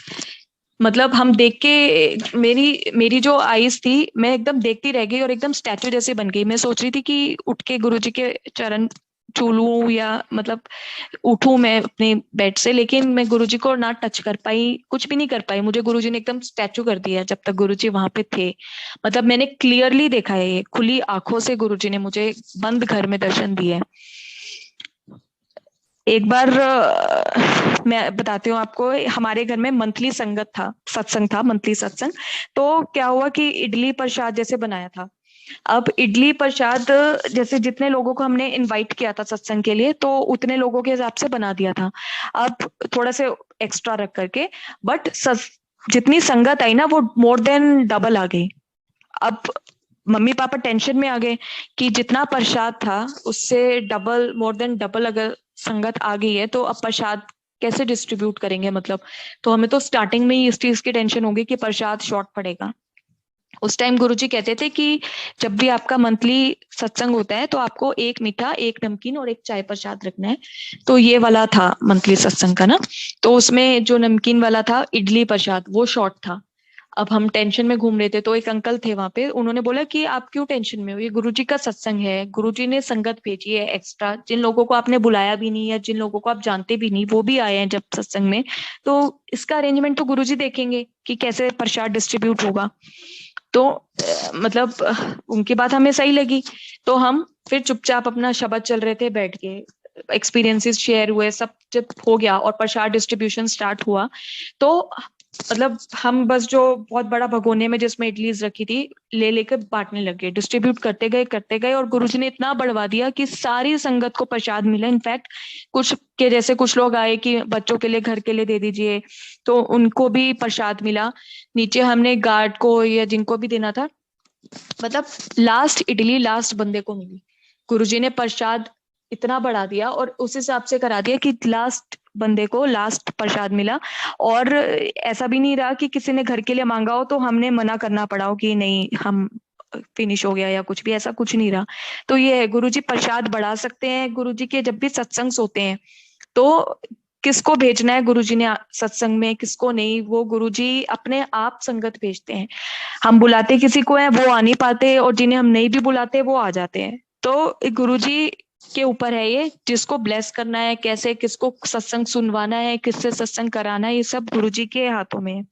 [SPEAKER 1] मतलब हम देख के, मेरी मेरी जो आईज थी, मैं एकदम देखती रह गई और एकदम स्टैचू जैसे बन गई। मैं सोच रही थी कि उठ के गुरुजी के चरण छू लूं, या मतलब उठूं मैं अपने बेड से, लेकिन मैं गुरुजी को ना टच कर पाई, कुछ भी नहीं कर पाई। मुझे गुरुजी ने एकदम स्टैचू कर दिया जब तक गुरुजी वहां पे थे। मतलब मैंने क्लियरली देखा है, ये खुली आंखों से गुरुजी ने मुझे बंद घर में दर्शन दिए। एक बार मैं बताती हूँ आपको, हमारे घर में मंथली संगत था, सत्संग था, मंथली सत्संग। तो क्या हुआ कि इडली प्रसाद जैसे बनाया था। अब इडली प्रसाद, जैसे जितने लोगों को हमने इनवाइट किया था सत्संग के लिए, तो उतने लोगों के हिसाब से बना दिया था। अब थोड़ा से एक्स्ट्रा रख करके, बट जितनी संगत आई ना, वो मोर देन डबल आ गई। अब मम्मी पापा टेंशन में आ गए कि जितना प्रसाद था उससे डबल, मोर देन डबल अगर संगत आ गई है, तो अब प्रसाद कैसे डिस्ट्रीब्यूट करेंगे मतलब। तो हमें तो स्टार्टिंग में ही इस चीज की टेंशन होगी कि प्रसाद शॉर्ट पड़ेगा। उस टाइम गुरुजी कहते थे कि जब भी आपका मंथली सत्संग होता है, तो आपको एक मीठा, एक नमकीन और एक चाय प्रसाद रखना है। तो ये वाला था मंथली सत्संग का ना। तो उसमें जो नमकीन वाला था, इडली प्रसाद, वो शॉर्ट था। अब हम टेंशन में घूम रहे थे, तो एक अंकल थे वहां पे, उन्होंने बोला कि आप क्यों टेंशन में हो, ये गुरुजी का सत्संग है, गुरुजी ने संगत भेजी है एक्स्ट्रा, जिन लोगों को आपने बुलाया भी नहीं, या जिन लोगों को आप जानते भी नहीं, वो भी आए हैं जब सत्संग में। तो इसका अरेंजमेंट तो गुरुजी देखेंगे कि कैसे प्रसाद डिस्ट्रीब्यूट होगा। तो मतलब उनकी बात हमें सही लगी। तो हम फिर चुपचाप अपना शब्द चल रहे थे बैठ के, एक्सपीरियंसेस शेयर हुए, सब जब हो गया और प्रसाद डिस्ट्रीब्यूशन स्टार्ट हुआ, तो मतलब हम बस जो बहुत बड़ा भगोने में जिसमें इडलीज रखी थी, ले लेकर बांटने लगे, डिस्ट्रीब्यूट करते गए, और गुरुजी ने इतना बढ़वा दिया कि सारी संगत को प्रसाद मिला। इनफैक्ट कुछ के जैसे कुछ लोग आए कि बच्चों के लिए, घर के लिए दे दीजिए, तो उनको भी प्रसाद मिला। नीचे हमने गार्ड को या जिनको भी देना था, मतलब लास्ट इडली लास्ट बंदे को मिली। गुरुजी ने प्रसाद इतना बढ़ा दिया और उस हिसाब से करा दिया कि लास्ट बंदे को लास्ट प्रसाद मिला। और ऐसा भी नहीं रहा कि किसी ने घर के लिए मांगा हो तो हमने मना करना पड़ा हो कि नहीं, हम फिनिश हो गया या कुछ भी, ऐसा कुछ नहीं रहा। तो ये है, गुरुजी प्रसाद बढ़ा सकते हैं। गुरुजी के जब भी सत्संग होते हैं, तो किसको भेजना है गुरुजी ने सत्संग में, किसको नहीं, वो गुरुजी अपने आप संगत भेजते हैं। हम बुलाते किसी को है, वो आ नहीं पाते, और जिन्हें हम नहीं भी बुलाते वो आ जाते हैं। तो गुरुजी के ऊपर है ये, जिसको ब्लेस करना है, कैसे किसको सत्संग सुनवाना है, किससे सत्संग कराना है, ये सब गुरुजी के हाथों में है।